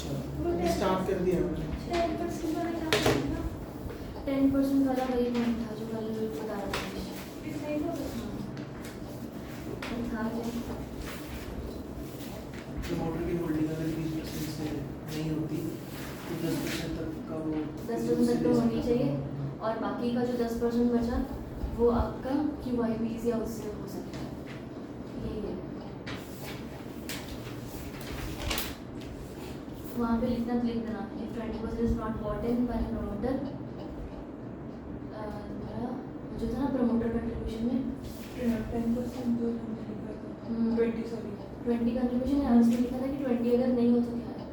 अच्छा स्टार्ट कर दिया मैंने। 10% वाला क्या करेगा? 10% वाला वही पॉइंट था जो कल बता रहा था। इस सही हो गया। था प्रमोटर की होल्डिंग अगर 20% से नहीं होती तो 10% तक का वो 10% तक तो होनी चाहिए और बाकी का जो 10% बचा वो आपका QIPs या उससे हो सकता है। यही है। वहाँ पे लिख देना if 20% is not bought in by the promoter, जो था ना प्रमोटर कंट्रीब्यूशन में 10% जो हमने लिखा था 20 सॉरी 20 कंट्रीब्यूशन है, उसमें लिखा था कि 20 अगर नहीं हो तो क्या है,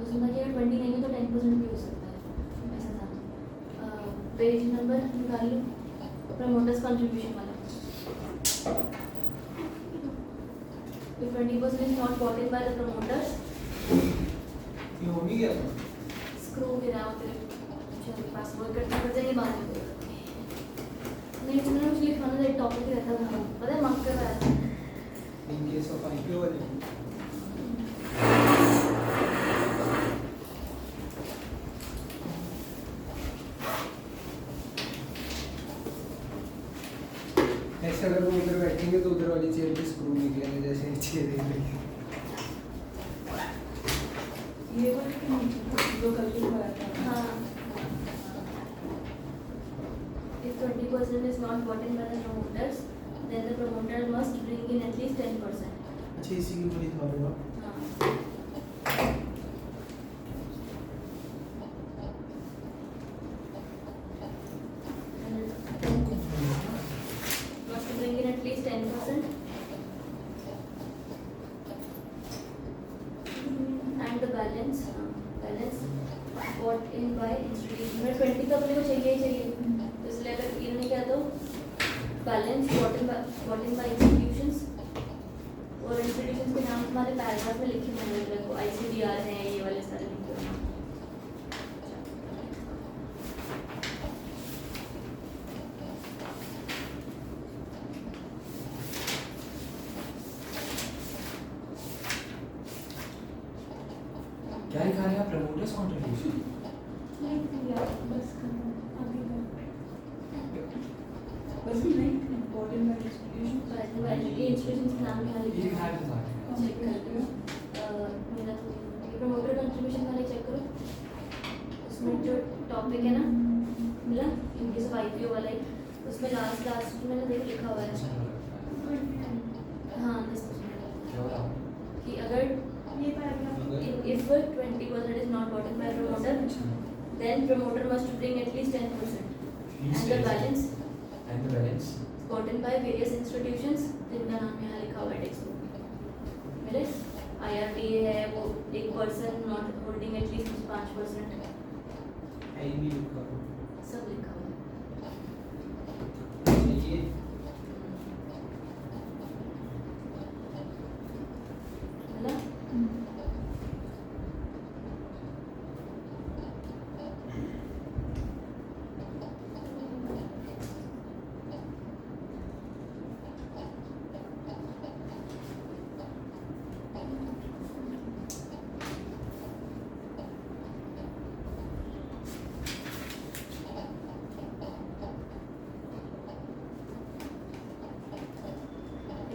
उसमें था कि अगर 20 नहीं हो तो 10% भी हो सकता है, ऐसा था। पेज नंबर निकाल लो, प्रमोटर्स कंट्रीब्यूशन वाला। If 20% is not bought in by the promoters, ये हो नहीं गया था। स्क्रू गिरा हो तेरे चल पासवर्ड करना पड़ जाएगा बाद में। नहीं तुमने मुझे लिखवाना था, एक टॉपिक रहता था पता है, मार्क करवाया था। इन केस ऑफ IPO वाले ऐसे अगर वो उधर बैठेंगे तो उधर वाली चेयर पे स्क्रू निकलेंगे जैसे चेयर है। ये वाला कि नहीं जो कल लिखवाया था। हाँ। If 20% is not bought in by the promoters, then the promoter must bring in at least 10%. अच्छा इसी की ऊपर लिखा होगा। हाँ। Must bring in at least 10%. And the balance bought in by institution. मैं 20 तो अपने को चाहिए ही चाहिए, तो इसलिए अगर इन्होंने क्या तो balance bought in by institutions और institutions के नाम तुम्हारे पैराग्राफ में लिखे होंगे, देखो ICDR है, ये वाले सारे लिखे होंगे। क्या लिखा है प्रमोटर्स कंट्रीब्यूशन? नहीं दिया बस करना आगे का बस नहीं इम्पोर्टेंट वाली इंस्टीट्यूशन ये institutions के नाम यहाँ ये लिखे लिखा है हैं, तो चेक कर लो। मेरा प्रमोटर कंट्रीब्यूशन वाले चेक करो, उसमें जो टॉपिक है ना मिला इन केस ऑफ IPO वाला ही, उसमें लास्ट में ना देख लिखा हुआ है। हाँ 10% कि अगर ये paragraph if 20% is not bought in by promoter, then promoter must bring at least 10%, and the balance bought in by various institutions जिनका नाम यहाँ लिखा हुआ है टेक्स्ट बुक मेरे। IRDA है वो एक पर्सन नॉट होल्डिंग एटलीस्ट 5%, आई भी लिखा होगा। सब लिखा हुआ है। ये मिला?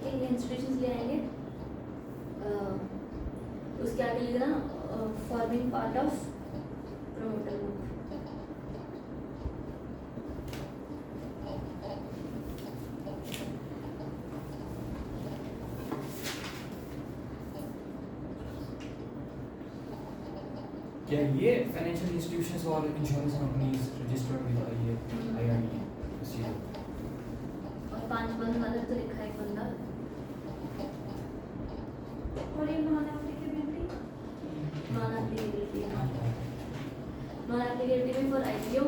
ये इंस्ट्रक्शंस ले आएंगे, उसके आगे लिखना forming part of promoter group. क्या ये फाइनेंशियल इंस्टीट्यूशंस और इंश्योरेंस कंपनीज रजिस्टर्ड विद ये IRDA इसी और 5 वाला तो लिखा है एक बंदा, और ये नॉन एप्लीकेबिलिटी नॉन एप्लीकेबिलिटी में फॉर IPO,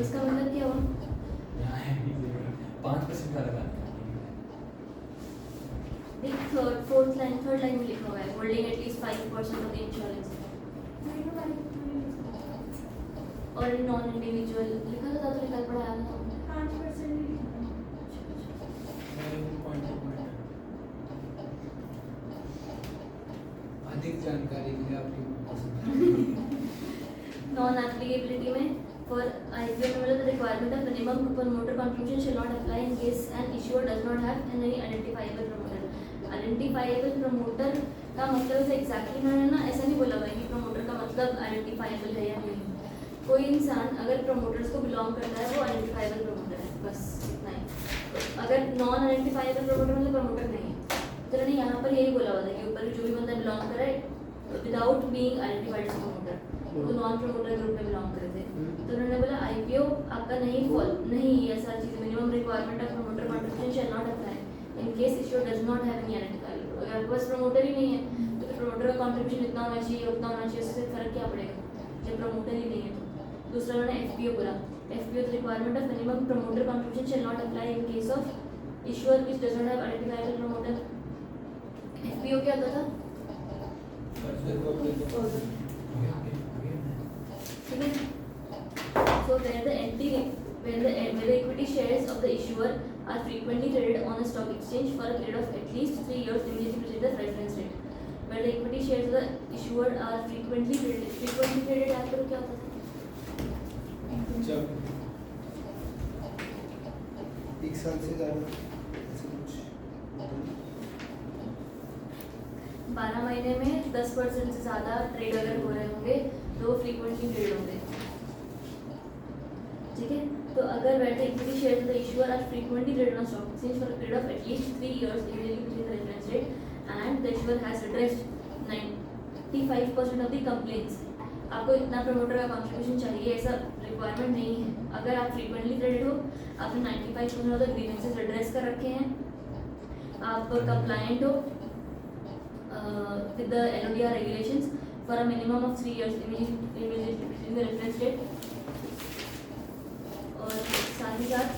इसका मतलब क्या हुआ? यहाँ है 5% का लगा एक थर्ड लाइन में लिखा हुआ है holding at least 5% of the insurance, और नॉन इंडिविजुअल लिखा था तो लिखा पढ़ाया था। 5% पॉइंट टू पॉइंट अधिक जानकारी के लिए आपकी पसंद नॉन एप्लीकेबिलिटी में फॉर IPO में मतलब the requirement of minimum promoter contribution shall not apply in case an issuer does not have any identifiable promoter. Identifiable promoter का मतलब ऐसे एग्जैक्टली मैंने ना ऐसा नहीं बोला हुआ है कि प्रमोटर का मतलब आइडेंटिफाइबल है या नहीं। कोई इंसान अगर प्रमोटर्स को बिलोंग करता है वो आइडेंटिफाइबल प्रमोटर है, बस इतना ही। अगर नॉन आइडेंटिफाइबल प्रमोटर मतलब प्रमोटर नहीं है। तो मैंने यहाँ पर यही बोला हुआ था कि ऊपर जो भी बंदा बिलोंग करे without being identified as promoter, तो नॉन प्रमोटर ग्रुप में बिलोंग करते थे। तो उन्होंने बोला IPO आपका नहीं ऐसा चीज minimum requirement of promoter contribution shall not apply in case issuer does not have any identifiable. अगर आपके पास प्रमोटर ही नहीं है तो फिर प्रमोटर का कंट्रीब्यूशन इतना होना चाहिए उतना होना चाहिए, उससे फर्क क्या पड़ेगा जब प्रमोटर ही नहीं है। तो दूसरा उन्होंने FPO बोला, FPO the requirement of minimum promoter contribution shall not apply in case of issuer which does not have identifiable promoter. FPO क्या होता था? ठीक है। So when the equity shares of the issuer are frequently traded on a stock exchange for a period of at least 3 years immediately preceding the reference date. When the equity shares of the issuer are frequently traded याद करो क्या होता था? जब एक साल से ज़्यादा ऐसे कुछ 12 महीने में 10% से ज़्यादा ट्रेड अगर हो रहे होंगे तो वो फ्रीक्वेंटली ट्रेड होंगे। ठीक है। तो अगर where the equity shares of the issuer are frequently traded on stock exchange for a period of at least 3 years immediately preceding the reference date and the issuer has addressed 95% of the complaints, आपको इतना promoter का contribution चाहिए ऐसा requirement नहीं है। अगर आप frequently traded हो, आपने 95% ऑफ द ग्रीवेंसेस एड्रेस कर रखे हैं, आप कंप्लायंट हो with the LODR regulations for a minimum of 3 years immediately preceding the reference date, और साथ ही साथ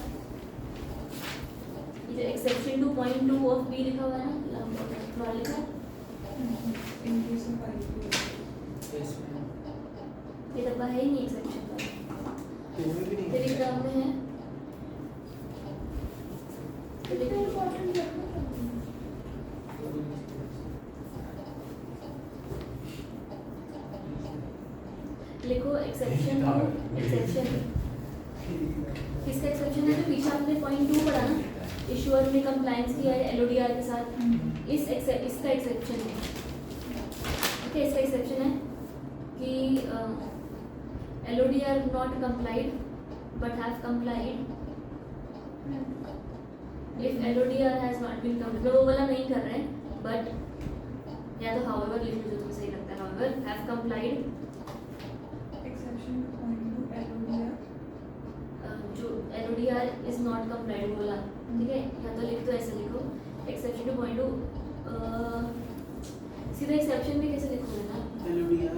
ये जो एक्सेप्शन 2.2 ऑफ बी लिखा हुआ है ना, थोड़ा लिखा In case of IPO. Yes, ma'am. ये डब्बा है ही नहीं एक्सेप्शन का, इनमें भी नहीं तेरे एग्जाम में है। लिखो एक्सेप्शन किसका एक्सेप्शन है? जो पीछे आपने पॉइंट 2 पढ़ा ना, इशूअर ने कंप्लायंस किया है LODR के साथ, इसका एक्सेप्शन है। ठीक है, इसका एक्सेप्शन है कि LODR not complied but have complied if LODR has not been complied. वो वाला नहीं कर रहे हैं बट या तो हाउएवर लिख लो जो तुम्हें सही लगता है, however have complied Exception 2.2 LODR. जो LODR इज नॉट कंप्लाइड बोला। ठीक है, या तो लिख दो ऐसे लिखो एक्सेप्शन 2.2 सीधा एक्सेप्शन भी कैसे लिखोगे ना, LODR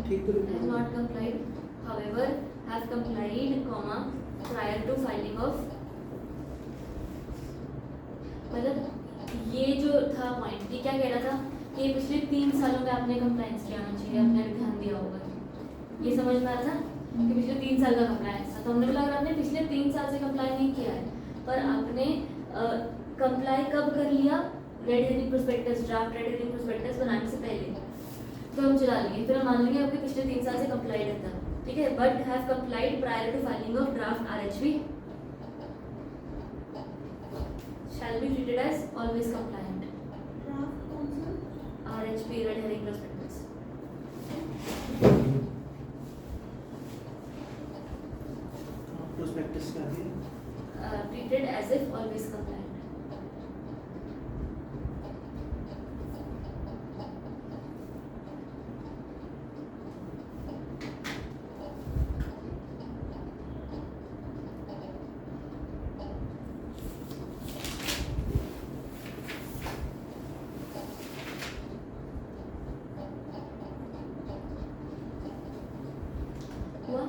ठीक तो has not complied however have complied comma prior to filing of, मतलब ये जो था पॉइंट, ये क्या कह रहा था कि पिछले 3 सालों में आपने कंप्लायंस किया होना चाहिए, आपने ध्यान दिया होगा। ये समझ में आ रहा था कि पिछले 3 साल का कंप्लायंस था, तो हमने बोला अगर आपने पिछले 3 साल से कंप्लाई नहीं किया है पर आपने कंप्लाई कब कर लिया, red herring prospectus, draft red herring prospectus बनाने से पहले, तो हम चला लेंगे, फिर हम मान लेंगे आपके पिछले 3 साल से कंप्लाइड था। ठीक है, but have complied prior to filing of draft RHP shall be treated as always compliant। Draft कौन सा? RHP red herring prospectus. Prospectus का है treated as if always compliant। हुआ?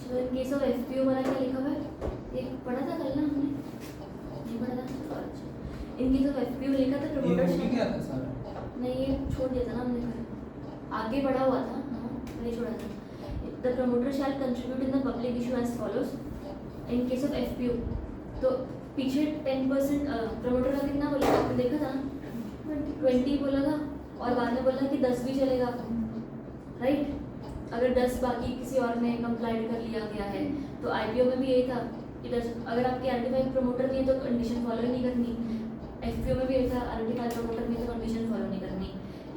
So in case of FPO वाला क्या लिखा हुआ है? ये पढ़ा था कल ना हमने? नहीं पढ़ा था? चलो अच्छा। In case of FPO लिखा था ये promoter हो गया था सारा। नहीं, ये छोड़ दिया था ना हमने कल, आगे बढ़ा हुआ था। हाँ नहीं छोड़ा था. The promoter shall contribute in the public issue as follows. In case of FPO, तो पीछे 10% प्रमोटर का कितना बोला आपने देखा था ना, 20 बोला था और बाद में बोला कि 10 भी चलेगा, राइट. अगर 10 बाकी किसी और ने कंप्लाइड कर लिया गया है तो आईपीओ में भी यही था कि 10 अगर आपके आइडेंटिफाइड प्रमोटर नहीं है तो कंडीशन फॉलो नहीं करनी. एफपीओ में भी यही था, आइडेंटिफाइड प्रमोटर नहीं तो कंडीशन फॉलो नहीं करनी.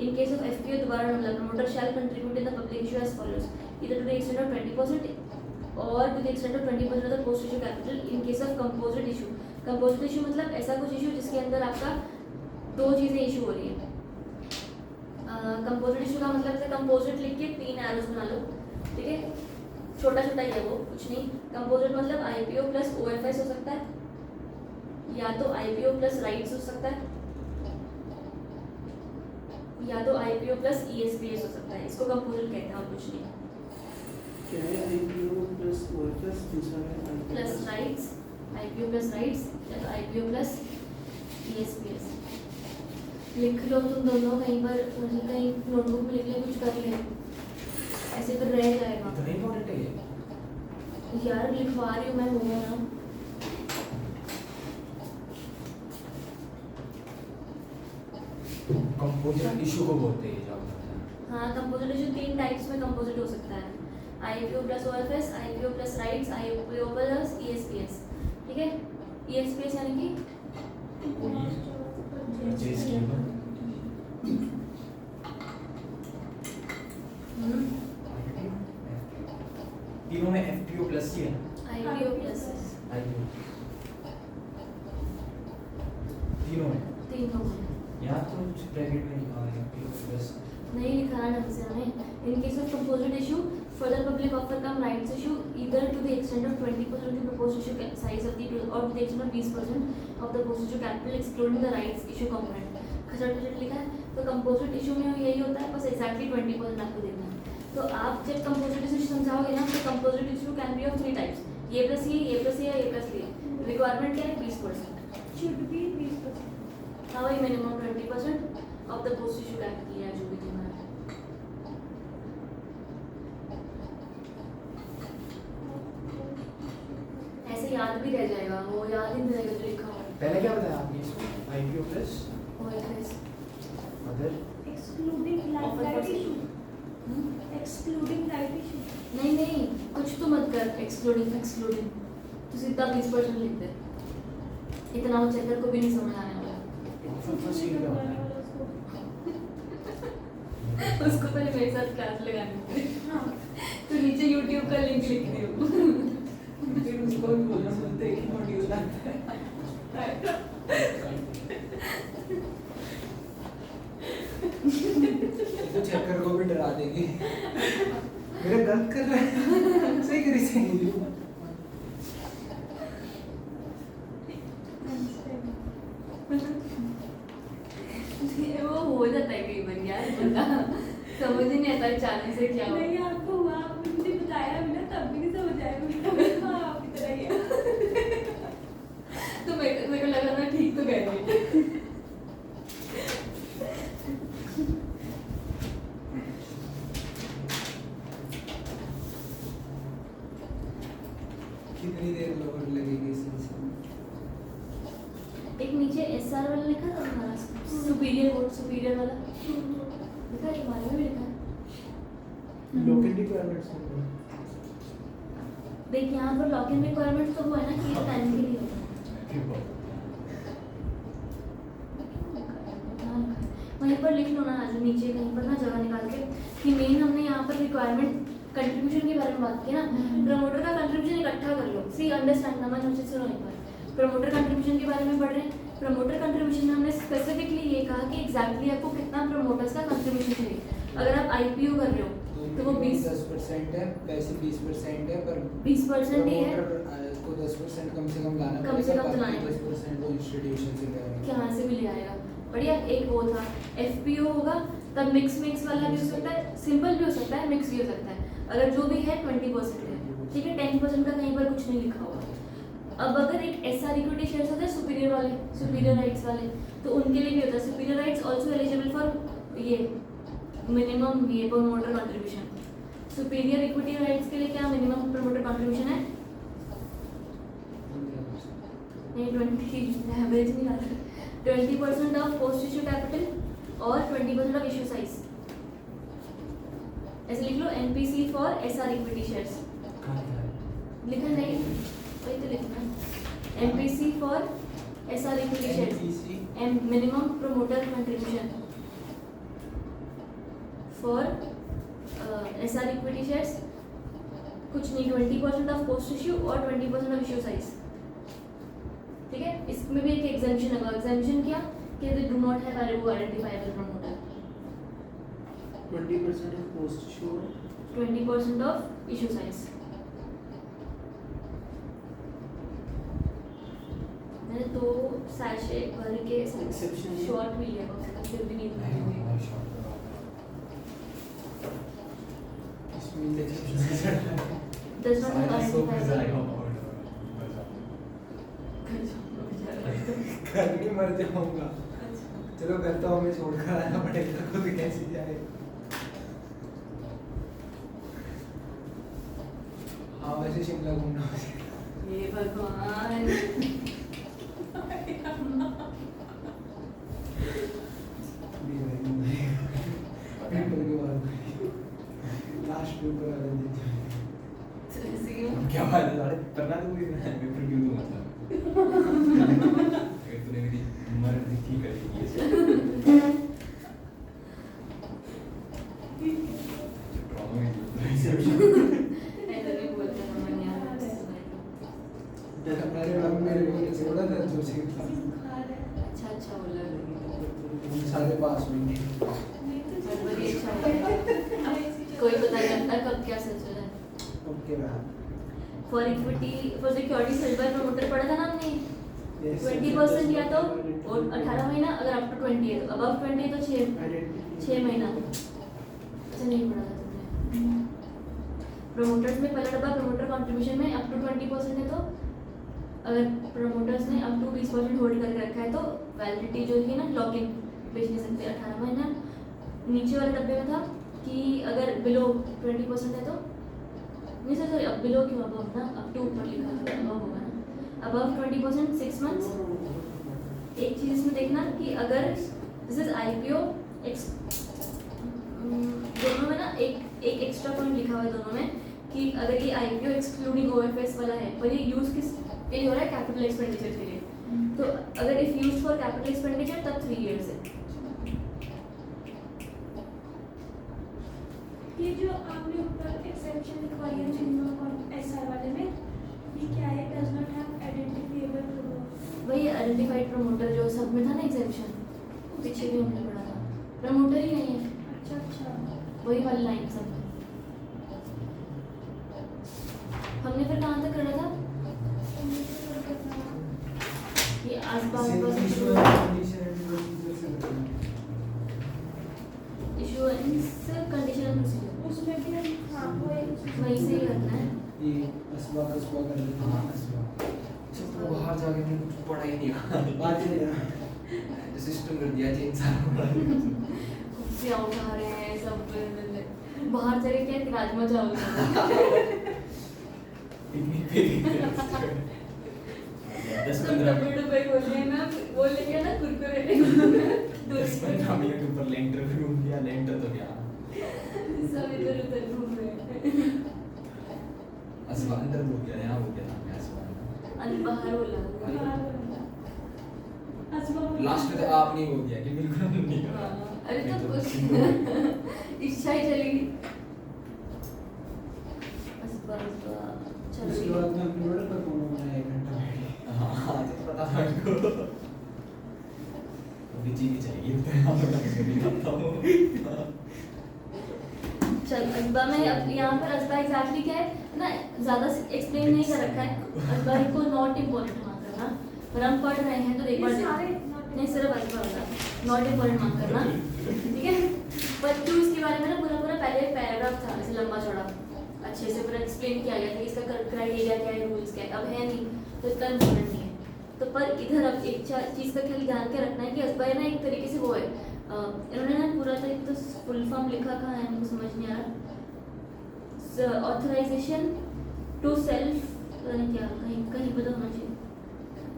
इन केस ऑफ एफपीओ दोबारा मतलब promoter shall contribute in the public issue as follows, either to the extent of 20% और to the extent of 20% of the post issue capital. In case of composite issue, composite issue मतलब ऐसा कुछ issue जिसके अंदर आपका दो चीज़ें issue हो रही है. कंपोजिट इशू का मतलब है कंपोजिट लिख के 3 एरोज बना लो, ठीक है, छोटा छोटा ही है वो, कुछ नहीं. कंपोजिट मतलब आईपीओ प्लस ओएफएस हो सकता है या तो आईपीओ प्लस राइट्स हो सकता है या तो आईपीओ प्लस ईएसपीएस हो सकता है. इसको कंपोजिट कहते हैं और कुछ नहीं. क्या है आईपीओ प्लस ओएफएस, दूसरा है plus rights, IPO plus rights या तो आईपीओ प्लस ईएसपीएस. लिख लो तुम दोनों कहीं पर, कहीं नोटबुक में लिख ले, कुछ कर ले, ऐसे फिर रह जाएगा. इतना इम्पोर्टेंट है ये? यार लिखवा रही हूँ मैं, होगा ना. कंपोजिट इशू को बोलते हैं जब. हाँ, कंपोजिट इशू 3 टाइप्स में कंपोजिट हो सकता है. IPO plus OFS, IPO plus rights, IPO plus ESPS. ठीक है, ईएसपीएस यानी कि परचेज कीमत. तीनों में एफपीओ प्लस ही है. आईपीओ प्लस आईपीओ तीनों में. तीनों में यहाँ तो कुछ ब्रैकेट में लिखा है एफपीओ प्लस. नहीं लिखा है ढंग से हमें. इन case of composite issue, further public offer cum rights issue either to the extent of 20% of the proposed issue size of the or to the extent of 20% of the proposed issue capital excluding the rights issue component. खचट खचट लिखा है तो composite issue में यही होता है, बस exactly 20% आपको देना है. तो आप जब कंपोजिट इशू समझाओगे ना तो composite issue can be of 3 types, ये प्लस ये प्लस ये, ये प्लस ये. रिक्वायरमेंट क्या है? 20%. should be 20%. हाँ वही minimum 20% of the post issue capital या जो भी देना है. ऐसे याद भी रह जाएगा, वो याद ही नहीं रहेगा जो लिखा हुआ है. पहले क्या बताया आपने इसमें? IPO plus OFS. Other. excluding Offer right for issue. Hmm? excluding right issue. नहीं नहीं कुछ तो मत कर. एक्सक्लूडिंग तो सीधा 20% लिख दे. इतना वो चेकर को भी नहीं समझ आने वाला. ऑफर फर्स्ट ये क्या होता है? उसको पहले मेरे साथ क्लास लगानी थी. हाँ. तो नीचे YouTube का लिंक लिख दियो. फिर उसको भी बोलना बोलते हैं कि मॉड्यूल आता है. तो चेकर को भी डरा देगी. मेरा गलत कर रहा है, सही करी सही. वो हो जाता है कई बार यार, बंदा समझ ही नहीं आता अचानक से क्या हो. नहीं आपको हुआ, आपने मुझे बताया भी ना तब भी नहीं समझ आया. हाँ आपकी तरह ही है. तो मेरे को लगा मैं ठीक तो कह रही. कितनी देर लोगों लगेगी इस सिलसिले में? एक नीचे एसआर वाला लिखा था हमारा, सुपीरियर वाला लिखा है, हमारे में भी लिखा है. लोकल रिक्वायरमेंट्स होंगे. देख यहाँ पर लॉक इन रिक्वायरमेंट तो वो है ना कि टाइम के लिए होता है. वहीं पर लिख लो ना आज नीचे कहीं पर ना जगह निकाल के कि मेन हमने यहाँ पर रिक्वायरमेंट कंट्रीब्यूशन के बारे में बात की ना. प्रमोटर का कंट्रीब्यूशन इकट्ठा कर लो. सी अंडरस्टैंड ना, मैं अच्छे से नहीं पर प्रमोटर कंट्रीब्यूशन के बारे में पढ़ रहे हैं. प्रमोटर कंट्रीब्यूशन में हमने स्पेसिफिकली ये कहा कि एग्जैक्टली आपको कितना प्रमोटर्स का कंट्रीब्यूशन चाहिए. अगर आप आईपीओ कर रहे हो तो वो 10% है, वैसे 20% है, पर 20% ही है. प्रमोटर को 10% कम से कम लाना कम से कम तो बाकी लाना 10% वो इंस्टीट्यूशन से ले आएगा. कहाँ से भी ले आएगा. बढ़िया. एक वो था एफपीओ होगा तब मिक्स वाला भी हो सकता है, सिंपल भी हो सकता है, मिक्स भी हो सकता है. अगर जो भी है 20% है, ठीक है. 10% का कहीं पर कुछ नहीं लिखा हुआ. अब अगर एक एसआर इक्विटी शेयर्स होते हैं सुपीरियर वाले, सुपीरियर राइट्स वाले, तो उनके लिए भी होता है superior rights also eligible for ये मिनिमम ये promoter contribution. Superior equity rights के लिए क्या मिनिमम प्रमोटर कंट्रीब्यूशन है? नहीं 20 एवरेज नहीं आ रहा 20% ऑफ पोस्ट इश्यू कैपिटल और 20% ऑफ इश्यू साइज। ऐसे लिख लो NPC for SR equity shares. लिखा नहीं वही तो लिखना है NPC for SR equity shares and minimum promoter contribution for SR equity shares कुछ नहीं 20% ऑफ पोस्ट इश्यू और 20% ऑफ इश्यू साइज। ठीक है, इसमें भी एक एग्जाम्पशन होगा। एग्जाम्पशन क्या कि they do not have identifiable promoter 20% of post issue 20% of issue size. मैंने तो सैशे भर के Exception है। शॉर्ट भी लिया होगा फिर भी नहीं नहीं, दूंगी। हमारा short करो। Does not have सारा सोप identifiable जाएगा promoter। घर नहीं मर जाऊंगा। चलो घर तो हमें छोड़कर आना पड़ेगा, खुद कैसे जाए। हाँ वैसे शिमला घूमना हो जाएगा। ये भगवान पेपर के बाद लास्ट पेपर वाले दिन क्या बात है साले करना तो कोई नहीं पेपर क्यों दूं मतलब अगर तूने मेरी उम्र देखी करी ये ड्रामा में ऐसा नहीं बोलता ना मन यार। हमारे बाप मेरे को नहीं छोड़ा था जो सीखा अच्छा बोला हम सारे पास हुए बड़ी अच्छा बोला। कोई पता नहीं लगता कब क्या सच हो जाए। Okay ma'am for equity for security sale by promoter पढ़ा था ना हमने 20% या तो और 18 महीना अगर अप टू 20 है तो अबव 20 है तो 6 महीना। अच्छा नहीं पढ़ा था तुमने। प्रमोटर्स में पहला डब्बा प्रमोटर कंट्रीब्यूशन में अप टू 20% है तो अगर प्रमोटर्स ने अप टू 20% होल्ड करके रखा है तो वैलिडिटी जो है ना लॉक इन बेच नहीं सकते 18 महीना। नीचे वाले डब्बे में था कि अगर बिलो 20% है तो नहीं सर सॉरी अब बिलो क्यों अबव ना अप टू ऊपर लिखा है अबव होगा ना अबव 20% 6 मंथ्स। एक चीज इसमें देखना कि अगर दिस इज आईपीओ दोनों में ना एक एक्स्ट्रा पॉइंट लिखा हुआ है दोनों में कि अगर ये आईपीओ एक्सक्लूडिंग ओएफएस वाला है पर ये यूज किस के लिए हो रहा है कैपिटल एक्सपेंडिचर के लिए तो अगर if used for capital expenditure तब 3 इयर्स है। ये जो आपने ऊपर एक्सेप्शन लिखवाई है जिनमें एसआर वाले में ये क्या है? Does not have identifiable promoter. वही आइडेंटिफाइड प्रमोटर जो सब में था ना एग्जेम्पशन पीछे भी हमने पढ़ा था प्रमोटर ही नहीं है। अच्छा अच्छा वही वाली लाइन सब में हमने फिर कहाँ तक करा था ये आसपास इशुएंस कंडीशन एंड प्रोसीजर उसमें भी हम हाँ वो एक वही से ही करना है। ये असबा कसबा कर लेते हाँ हैं सब तो बाहर जाके मैंने कुछ पढ़ा ही नहीं बात ही नहीं सिस्टम कर दिया चेंज सारा कुर्सियाँ उठा रहे हैं सब बाहर चले क्या राजमा चावल पिकनिक पे गए 10-15 मिनट डब्बे खोल लिए ना वो लेके ना कुरकुरे 10-15 मिनट ऊपर लेंटर पे घूम लिया लेंटर तो क्या सब इधर उधर घूम रहे हैं। असवा अंदर हो गया यहाँ हो गया ना असवा अंदर बाहर बोला लास्ट में तो आप नहीं हो गया कि बिल्कुल नहीं करा अरे तो कुछ इच्छा ही चली गई उसके बाद में अपने बड़े पर फोन बनाया 1 घंटा बैठे हाँ तो पता था इनको अभी चीनी चाहिए तो यहाँ पर कभी खाता हूँ चल असबा में अब यहाँ पर असबा एग्जैक्टली क्या है ना ज़्यादा एक्सप्लेन नहीं कर रखा है असबा को नॉट इम्पोर्टेंट मार्क करना पर हम पढ़ रहे हैं तो एक बार नहीं सिर्फ असबा होगा नॉट इम्पोर्टेंट मार्क करना ठीक है। पर टू इसके बारे में ना पूरा पूरा पहले पैराग्राफ था ऐसे लंबा चौड़ा अच्छे से पूरा एक्सप्लेन किया गया था कि इसका क्राइटेरिया क्या है रूल्स क्या है अब है नहीं तो इतना इम्पोर्टेंट नहीं है। तो पर इधर अब एक चीज़ का खाली ध्यान के रखना है कि असबा ना एक तरीके से वो है इन्होंने ना पूरा तो फुल फॉर्म लिखा कहाँ है हमको समझ नहीं आ रहा ऑथराइजेशन टू सेल्फ क्या कहीं कहीं पता होना चाहिए।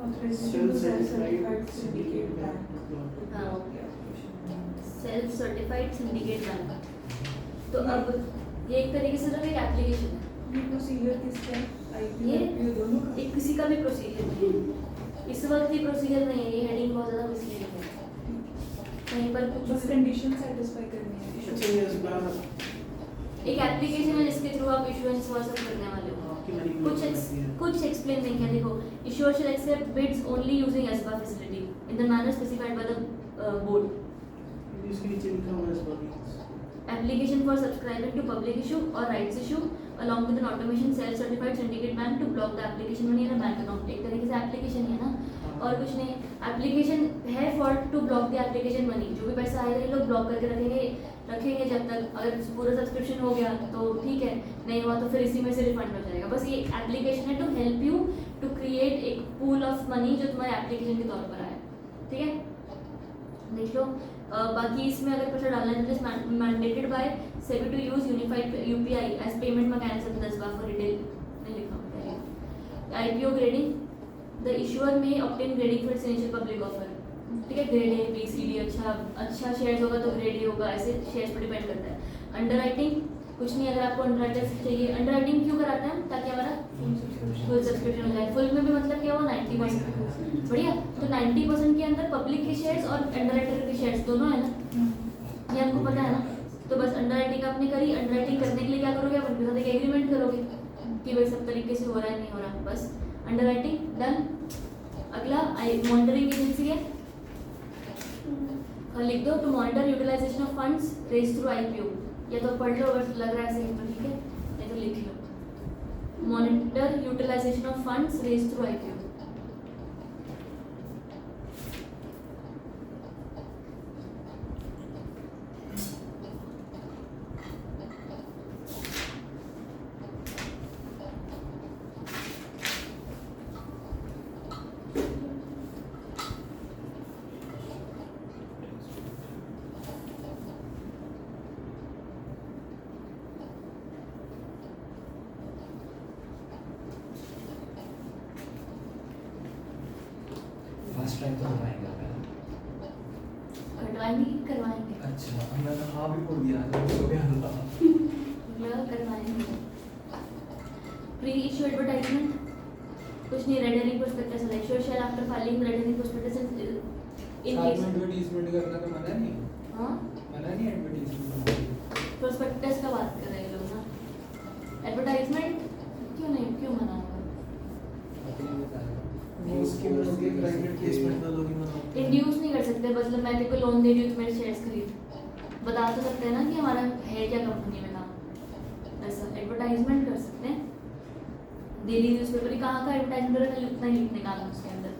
Authorization to self-certified syndicate bank. हाँ। Self certified syndicate bank. तो अब ये एक तरीके से तो एक एप्लीकेशन है, ये प्रोसीजर किसका है? IPO ये IPO दोनों का? एक किसी का भी प्रोसीजर नहीं है, इस वक्त ये प्रोसीजर नहीं है, ये हेडिंग बहुत ज़्यादा मिसलीडिंग है, कहीं पर बस कुछ कंडीशन सेटिस्फाई करनी है। अच्छा ये इस बार एक एप्लीकेशन है जिसके थ्रू आप इशुएंस वो सब करने वाले हो। आपकी मनी कुछ एक्सप्लेन नहीं किया। देखो, issuer shall accept bids only using SBA facility in the manner specified by the board. इसके नीचे लिखा हुआ है इस बार Application for subscribing to public issue or rights issue along with an automation self-certified syndicate bank to block the application money in a bank account. एक तरीके से application है ना, और कुछ नहीं। एप्लीकेशन है for to block the application money, जो भी पैसा आएगा ये लोग ब्लॉक करके रखेंगे जब तक, अगर पूरा सब्सक्रिप्शन हो गया तो ठीक है, नहीं हुआ तो फिर इसी में से रिफंड हो जाएगा। बस ये एप्लीकेशन है to help you to create एक पूल ऑफ मनी जो तुम्हारे एप्लीकेशन के तौर पर आए, ठीक है, देख लो। बाकी इसमें अगर पैसा डालना है तो mandated by SEBI to use unified UPI as payment mechanism 10 बार फॉर रिटेल नहीं लिखा हुआ है। IPO grading, the issuer may obtain grading for initial public offer, ठीक है, grade A B C D, अच्छा शेयर्स होगा तो ग्रेड ए होगा, ऐसे शेयर्स पर डिपेंड करता है। अंडरराइटिंग कुछ नहीं, अगर आपको अंडरराइटर चाहिए, अंडरराइटिंग क्यों कराते हैं, ताकि हमारा फुल सब्सक्रिप्शन हो जाए। फुल में भी मतलब क्या हुआ 90%, बढ़िया। तो 90% के अंदर पब्लिक के शेयर्स और अंडरराइटर के शेयर्स दोनों है ना, ये हमको पता है ना। तो बस अंडरराइटिंग आपने करी, अंडरराइटिंग करने के लिए क्या करोगे, आप उनके साथ एक एग्रीमेंट करोगे कि भाई सब तरीके से हो रहा है नहीं हो रहा, बस अंडरराइटिंग डन। अगला मॉनिटरिंग एजेंसी है, लिख दो to monitor utilization of funds raise through IPO, या तो पढ़ लो अगर लग रहा है सही तो ठीक है, नहीं तो लिख लो। Monitor utilization of funds raise through IPO. First time तो बताएंगे पहले। कटवाएंगे कि करवाएंगे? अच्छा, मैंने हाँ भी बोल दिया तो सो गया था। करवाएंगे। प्री इशू एडवर्टाइजमेंट कुछ नहीं, रेड हेरिंग प्रोस्पेक्टस है, issuer shall after filing red herring prospectus in case advertisement करना तो मना नहीं, हां मना नहीं एडवर्टाइजमेंट। प्रोस्पेक्टस का बात कर रहे हैं लोग ना, एडवर्टाइजमेंट क्यों नहीं, क्यों मना होगा? वो उसकी वजह से प्राइवेट प्लेसमेंट वालों की मना इंड्यूस नहीं कर सकते, मतलब मैं तेरे को लोन दे रही हूँ तो मेरे शेयर्स खरीद, बता तो सकते हैं ना कि हमारा है क्या कंपनी में काम, ऐसा एडवर्टाइजमेंट कर सकते हैं। डेली न्यूज़पेपर ही कहाँ का एडवर्टाइजमेंट है, खाली उतना ही लिखने का है उसके अंदर।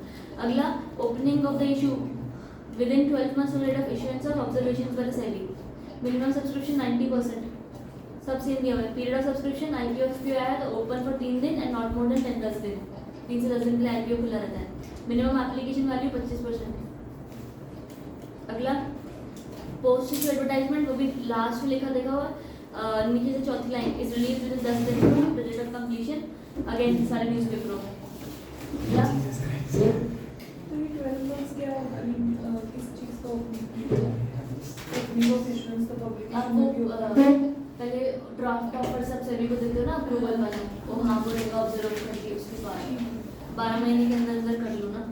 अगला opening of the issue with in 12 months from date of issuance of observations by the SEBI, minimum subscription 90%, सब सेम दिया हुआ है। Period of subscription IPO FPO आया तो ओपन फॉर 3 दिन एंड नॉट मोर देन 10 दिन, 3 से 10 दिन के लिए आईपीओ खुला रहता है। Minimum application value 25%। अगला पोस्ट इशू एडवर्टाइजमेंट, वो भी लास्ट में लिखा देखा हुआ नीचे से चौथी line, is release within 10 दिन from the date of completion, again सारे न्यूज़पेपरों में। या तो ये 12 months क्या किस चीज़ का ओपनिंग ऑफ इश्यूएंस का पब्लिक अब वो पहले ड्राफ्ट ऑफर सब सभी को देते हो ना अप्रूवल वाला, वो हाँ बोलेगा ऑब्जर्व करके उसके बाद 12 महीने के अंदर अंदर कर लो ना,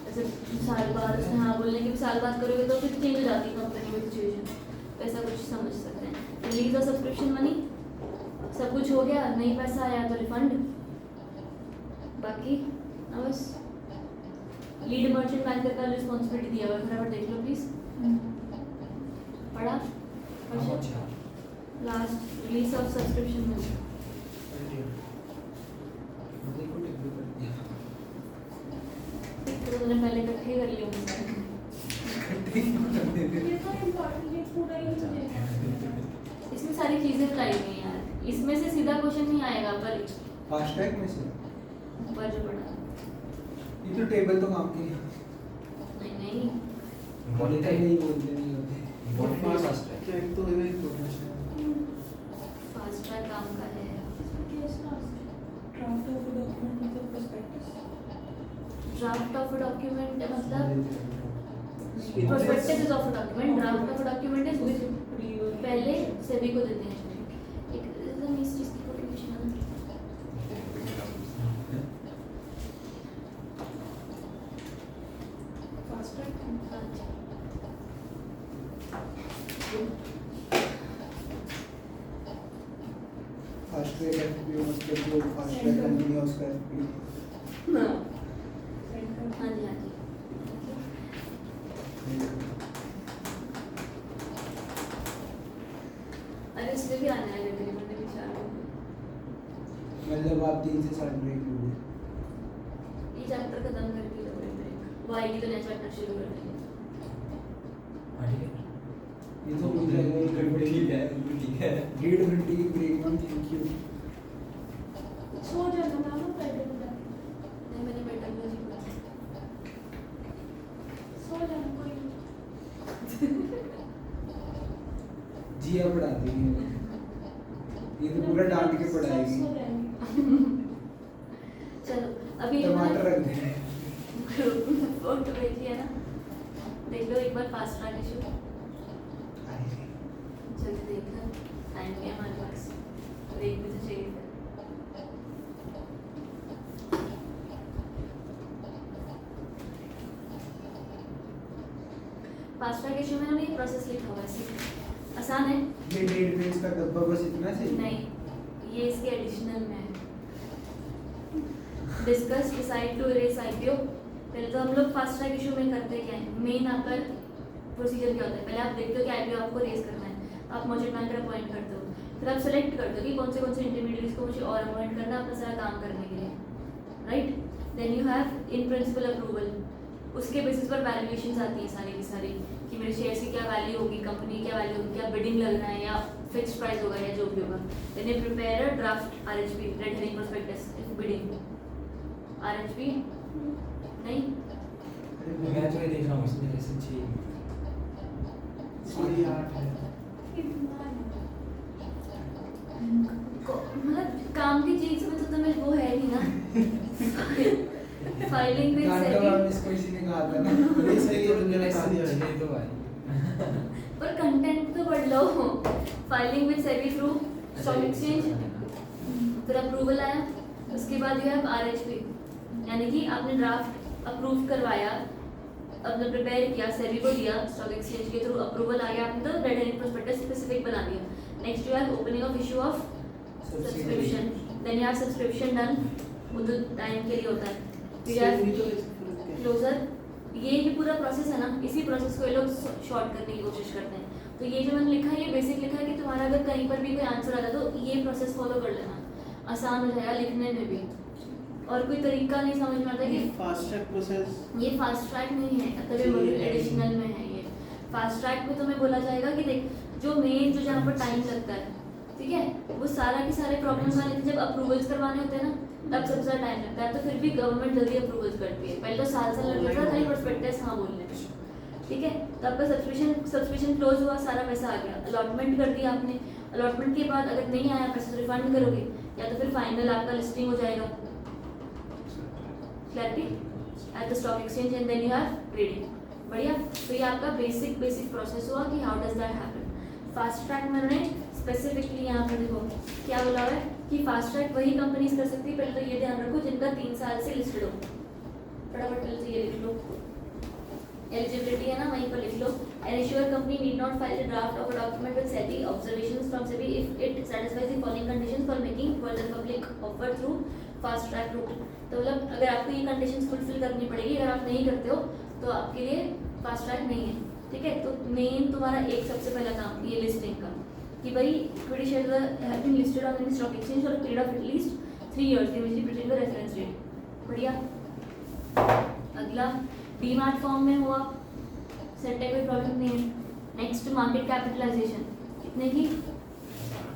ऐसे साल बाद उसने हाँ बोलने के साल बाद करोगे तो फिर चेंज हो जाती है कंपनी में सिचुएशन, ऐसा कुछ समझ सकते हैं। रिलीज ऑफ सब्सक्रिप्शन मनी, सब कुछ हो गया, नहीं पैसा आया तो रिफंड। बाकी बस लीड मर्चेंट बैंकर का रिस्पॉन्सिबिलिटी दिया हुआ है, फटाफट देख लो प्लीज। पढ़ा अच्छा, last release of subscription money, तो तुमने पहले इकट्ठे कर लिए होंगे सारे। ये तो इम्पोर्टेंट है, पूरा ही है। इसमें सारी चीजें बताई गई हैं यार, इसमें से सीधा क्वेश्चन नहीं आएगा, पर फास्ट ट्रैक में से ऊपर जो पढ़ा ये तो टेबल तो काम की नहीं मॉनिटर नहीं बोलते नहीं होते। बहुत फास्ट है। क्या एक तो है इन्फॉर्मेशन फास्ट ट्रैक काम मतलब prospectus is of a document, draft of a document is with पहले सभी को देते हैं। एक एकदम इस चीज की contribution है। Fast track fast track FPO must be fast track continuous का एफपीओ। हाँ जी हाँ जी। अरे इसमें भी आने वाले तकरीबन भी 4 लोग। मतलब आप 3 से 7 ब्रेक लोगे। ये चैप्टर खत्म करके लो ब्रेक। वो आएगी तो नया चैप्टर शुरू कर देंगे। हाँ ठीक है। ये तो हो जाएगा एक घंटे ठीक है ठीक है। 1.5 घंटे की ब्रेक मैम, थैंक यू। सो जाना था ना पहले बुला नहीं मैंने मेटालॉजी पढ़ा। सो जाना कोई जिया पढ़ा देगी, ये तो पूरा डांट के पढ़ाएगी। सो जाएंगे चलो अभी टमाटर रख दे। फोटो भेजी है ना, देख लो एक बार फास्ट ट्रैक इशू। जल्दी देखना, टाइम नहीं है हमारे पास, ब्रेक भी तो चाहिए था। फास्ट ट्रैक इशू में ना ये प्रोसेस लिखा हुआ है, आसान है। ये डेट बेस का डब्बा बस इतना चाहिए। नहीं, ये इसके एडिशनल में है। Discuss decide to erase IPO. पहले तो हम लोग फास्ट ट्रैक इशू में करते क्या है, मेन आपका प्रोसीजर क्या होता है। पहले आप देखते हो कि आईपीओ आपको रेज करना है, आप मर्चेंट बैंकर अपॉइंट करते हो, फिर आप सेलेक्ट करते हो कि कौन से इंटरमीडिएट्स को मुझे और अपॉइंट करना है अपना सारा काम करने के लिए, right. Then you have in principle approval. उसके बेसिस पर वैल्यूएशंस आती हैं सारी की सारी कि मेरे शेयर्स की क्या वैल्यू होगी, कंपनी की क्या वैल्यू होगी, क्या बिडिंग लगना है या फिक्स्ड प्राइस होगा या जो भी होगा। Then you prepare a draft RHP, red herring prospectus if bidding. RHP नहीं, मैं तो ये देख रहा हूँ इसमें जैसे चाहिए। सॉरी यार मतलब काम की चीज में तो तुम्हें वो है नहीं ना। फाइलिंग विद डांटा सेबी, मैम इसको इसी ने कहा था ना। ये सही है, तुमने बता दिया। ये तो भाई पर कंटेंट तो पढ़ लो। Filing with SEBI through stock exchange, फिर अप्रूवल आया, उसके बाद यू हैव आरएचपी, यानी कि आपने ड्राफ्ट अप्रूव करवाया, आपने प्रिपेयर किया, सेबी को दिया, स्टॉक एक्सचेंज के थ्रू अप्रूवल आ गया, आपने तो रेड हेरिंग प्रोस्पेक्टस स्पेसिफिक बना दिया। Next you have opening of issue of subscription, then you have subscription done, वो तो टाइम के लिए होता है। फिर क्लोजर, ये जो पूरा प्रोसेस है ना, इसी प्रोसेस को ये लोग शॉर्ट करने की कोशिश करते हैं। तो ये जो मैंने लिखा है ये बेसिक लिखा है कि तुम्हारा अगर कहीं पर भी कोई आंसर आता है तो ये प्रोसेस फॉलो कर लेना, आसान हो जाएगा लिखने में भी। और कोई तरीका नहीं समझ में आता कि फास्ट ट्रैक प्रोसेस, ये फास्ट ट्रैक नहीं है, मतलब ये एडिशनल में है। ये फास्ट ट्रैक में तुम्हें बोला जाएगा कि देख जो मेन जो जहाँ पर टाइम लगता है, ठीक है, वो सारा के सारे प्रॉब्लम्स आने थे जब अप्रूवल्स करवाने होते हैं ना, तब सबसे ज़्यादा टाइम लगता है। तो फिर भी गवर्नमेंट जल्दी अप्रूवल्स करती है, पहले तो साल लग जाता था खाली प्रोस्पेक्टस हाँ बोलने में, ठीक है। तो आपका सब्सक्रिप्शन क्लोज हुआ, सारा पैसा आ गया, अलॉटमेंट कर दिया आपने। अलॉटमेंट के बाद अगर नहीं आया पैसा तो रिफंड करोगे, या तो फिर फाइनल आपका लिस्टिंग हो जाएगा, clarity at the stock exchange, and then you have trading. बढ़िया, तो ये आपका बेसिक प्रोसेस हुआ कि how does that happen. Fast track में उन्होंने स्पेसिफिकली यहाँ पर देखो क्या बोला हुआ है कि फास्ट ट्रैक वही कंपनीज कर सकती है। पहले तो ये ध्यान रखो जिनका 3 साल से लिस्टेड हो, फटाफट पहले से ये लिख लो, एलिजिबिलिटी है ना वहीं पर लिख लो। An issuer company need not file the draft of a document with SEBI observations from SEBI if it satisfies the following conditions for making further public offer through fast track route. तो मतलब अगर आपको ये कंडीशंस फुलफिल करनी पड़ेगी, अगर आप नहीं करते हो तो आपके लिए फास्ट ट्रैक नहीं है, ठीक है। तो मेन तुम्हारा एक सबसे पहला काम ये लिस्टिंग का कि भाई equity shares have been listed on the stock exchange for a period of at least 3 years immediately previous the reference date. बढ़िया, अगला डीमैट फॉर्म में हुआ, सेट है, कोई प्रॉब्लम नहीं है। नेक्स्ट मार्केट कैपिटलाइजेशन, कितने की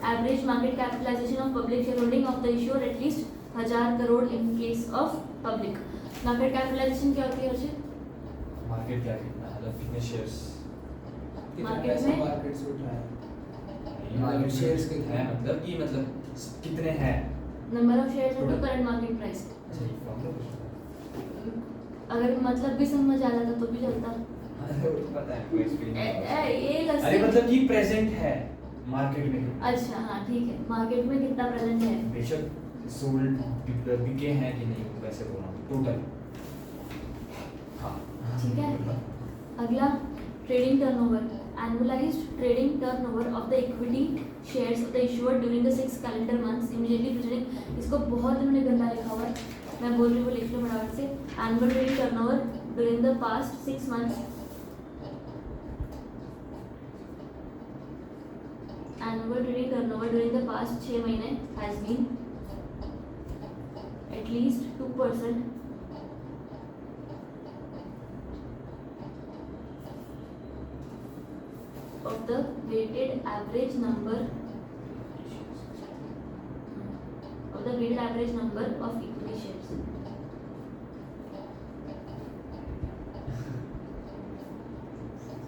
average market capitalization of public share holding of the issuer at least 1000 crore in case of public. Market capitalization क्या होती है अर्षित? मार्केट क्या कितना मतलब कितने शेयर्स मार्केट में मार्केट से उठाया मार्केट शेयर्स शेयर्स के है मतलब कि मतलब कितने हैं number of shares into current market price. अच्छा ये फॉर्मूला अगर मतलब भी समझ आ जाता तो भी चलता। पता है कोई स्पेलिंग। ये लस्सी अरे मतलब कि प्रेजेंट है मार्केट में। अच्छा हाँ ठीक है, मार्केट में कितना प्रेजेंट है। बेशक सोल्ड बिके हैं कि नहीं वैसे बोल रहा हूँ टोटल। हाँ ठीक है। अगला trading turnover, annualised trading turnover of the equity shares of the issuer during the 6 calendar months immediately preceding. इसको बहुत इन्होंने गंदा लिखा हुआ है, मैं बोल रही हूँ लिख लो फटाफट से। Annual trading turnover during the past 6 months, annual trading turnover during the past 6 महीने has been at least 2% of the weighted average number of equity shares.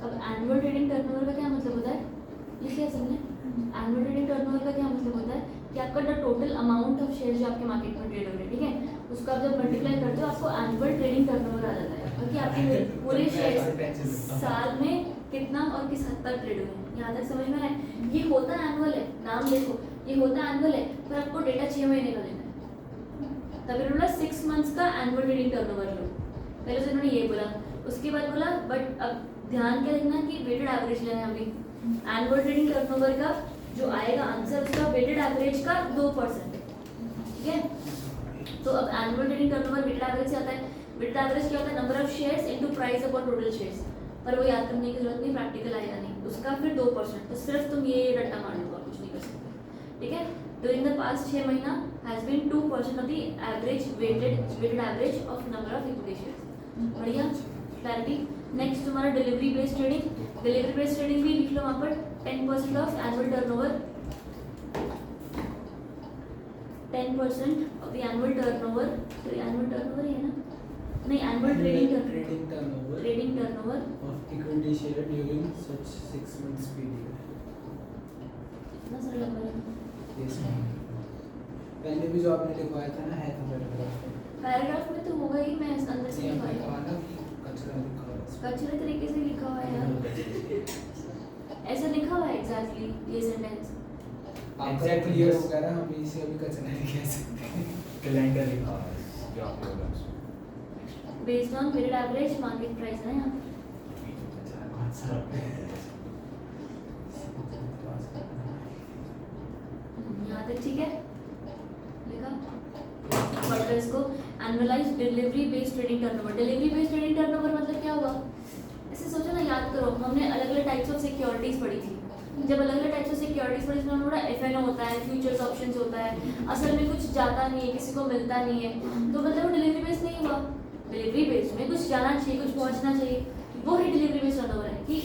अब एनुअल ट्रेडिंग टर्नओवर का क्या मतलब होता है, लिखिए सबने। एनुअल ट्रेडिंग टर्नओवर का क्या मतलब होता है कि आपका the total amount of share जो आपके मार्केट में ट्रेड हो रहे हैं, ठीक है, उसको आप जब मल्टीप्लाई करते हो आपको एनुअल ट्रेडिंग टर्नओवर आ जाता है, क्योंकि आपके पूरे शेयर साल में कितना और किस हद तक ट्रेड हुए हैं। यहाँ तक समझ में आया। ये होता एनुअल है, नाम देखो, ये होता एनुअल है, पर आपको डेटा 6 महीने का लेना है। तभी उन्होंने 6 मंथ्स का एनुअल ट्रेडिंग टर्नओवर लो, पहले से उन्होंने ये बोला, उसके बाद बोला बट अब ध्यान क्या रखना कि वेटेड एवरेज लेना है। अभी एनुअल ट्रेडिंग टर्नओवर का जो आएगा आंसर उसका वेटेड एवरेज का 2%, ठीक है। तो अब annual trading turnover weighted average से आता है। वेटेड एवरेज क्या होता है, number of shares into price upon total shares, पर वो याद करने की जरूरत नहीं, प्रैक्टिकल आएगा नहीं उसका। फिर 2%, तो सिर्फ तुम ये रट्टा मार लो और कुछ नहीं कर सकते, ठीक है। ड्यूरिंग द पास्ट 6 महीना has been 2% of the average weighted average of number of equity shares. बढ़िया, क्लैरिटी। नेक्स्ट तुम्हारा delivery based trading. Delivery based trading भी लिख लो वहाँ पर 10% of annual turnover, 10% of the annual turnover. तो एनुअल टर्नओवर ही है ना, नहीं annual trading turnover of equity share during such 6 months period. कितना सारा लंबा है। Yes, ma'am. पहले भी जो आपने लिखवाया था ना, है तो पैराग्राफ में। पैराग्राफ में तो होगा ही, मैं अंदर से यहाँ पे लिखवाया लिखा ना कि कचरा लिखा हुआ है इसमें। कचरे तरीके से लिखा हुआ है यार, ऐसा लिखा हुआ है एग्जैक्टली ये सेंटेंस। आपका Exactly, क्लियर yes. हो गया ना, हम इसे अभी कचरा नहीं कह सकते। कैलेंडर लिखा है जो आपने बोला उसमें। Based on weighted average market price है यहाँ। यहाँ तक ठीक है, लिखा। फर्दर इसको annualized delivery based trading turnover. Delivery based trading turnover मतलब क्या हुआ, ऐसे सोचो ना, याद करो, हमने अलग अलग टाइप्स ऑफ सिक्योरिटीज पढ़ी थी। जब अलग अलग टाइप्स ऑफ सिक्योरिटीज पढ़ी उसमें हमारा एफएनओ होता है, फ्यूचर्स ऑप्शंस होता है, असल में कुछ जाता नहीं है, किसी को मिलता नहीं है, तो मतलब वो डिलीवरी बेस्ड नहीं हुआ। डिलीवरी बेस्ड में कुछ जाना चाहिए, कुछ पहुंचना चाहिए, वो ही डिलीवरी बेस्ड टर्नओवर है कि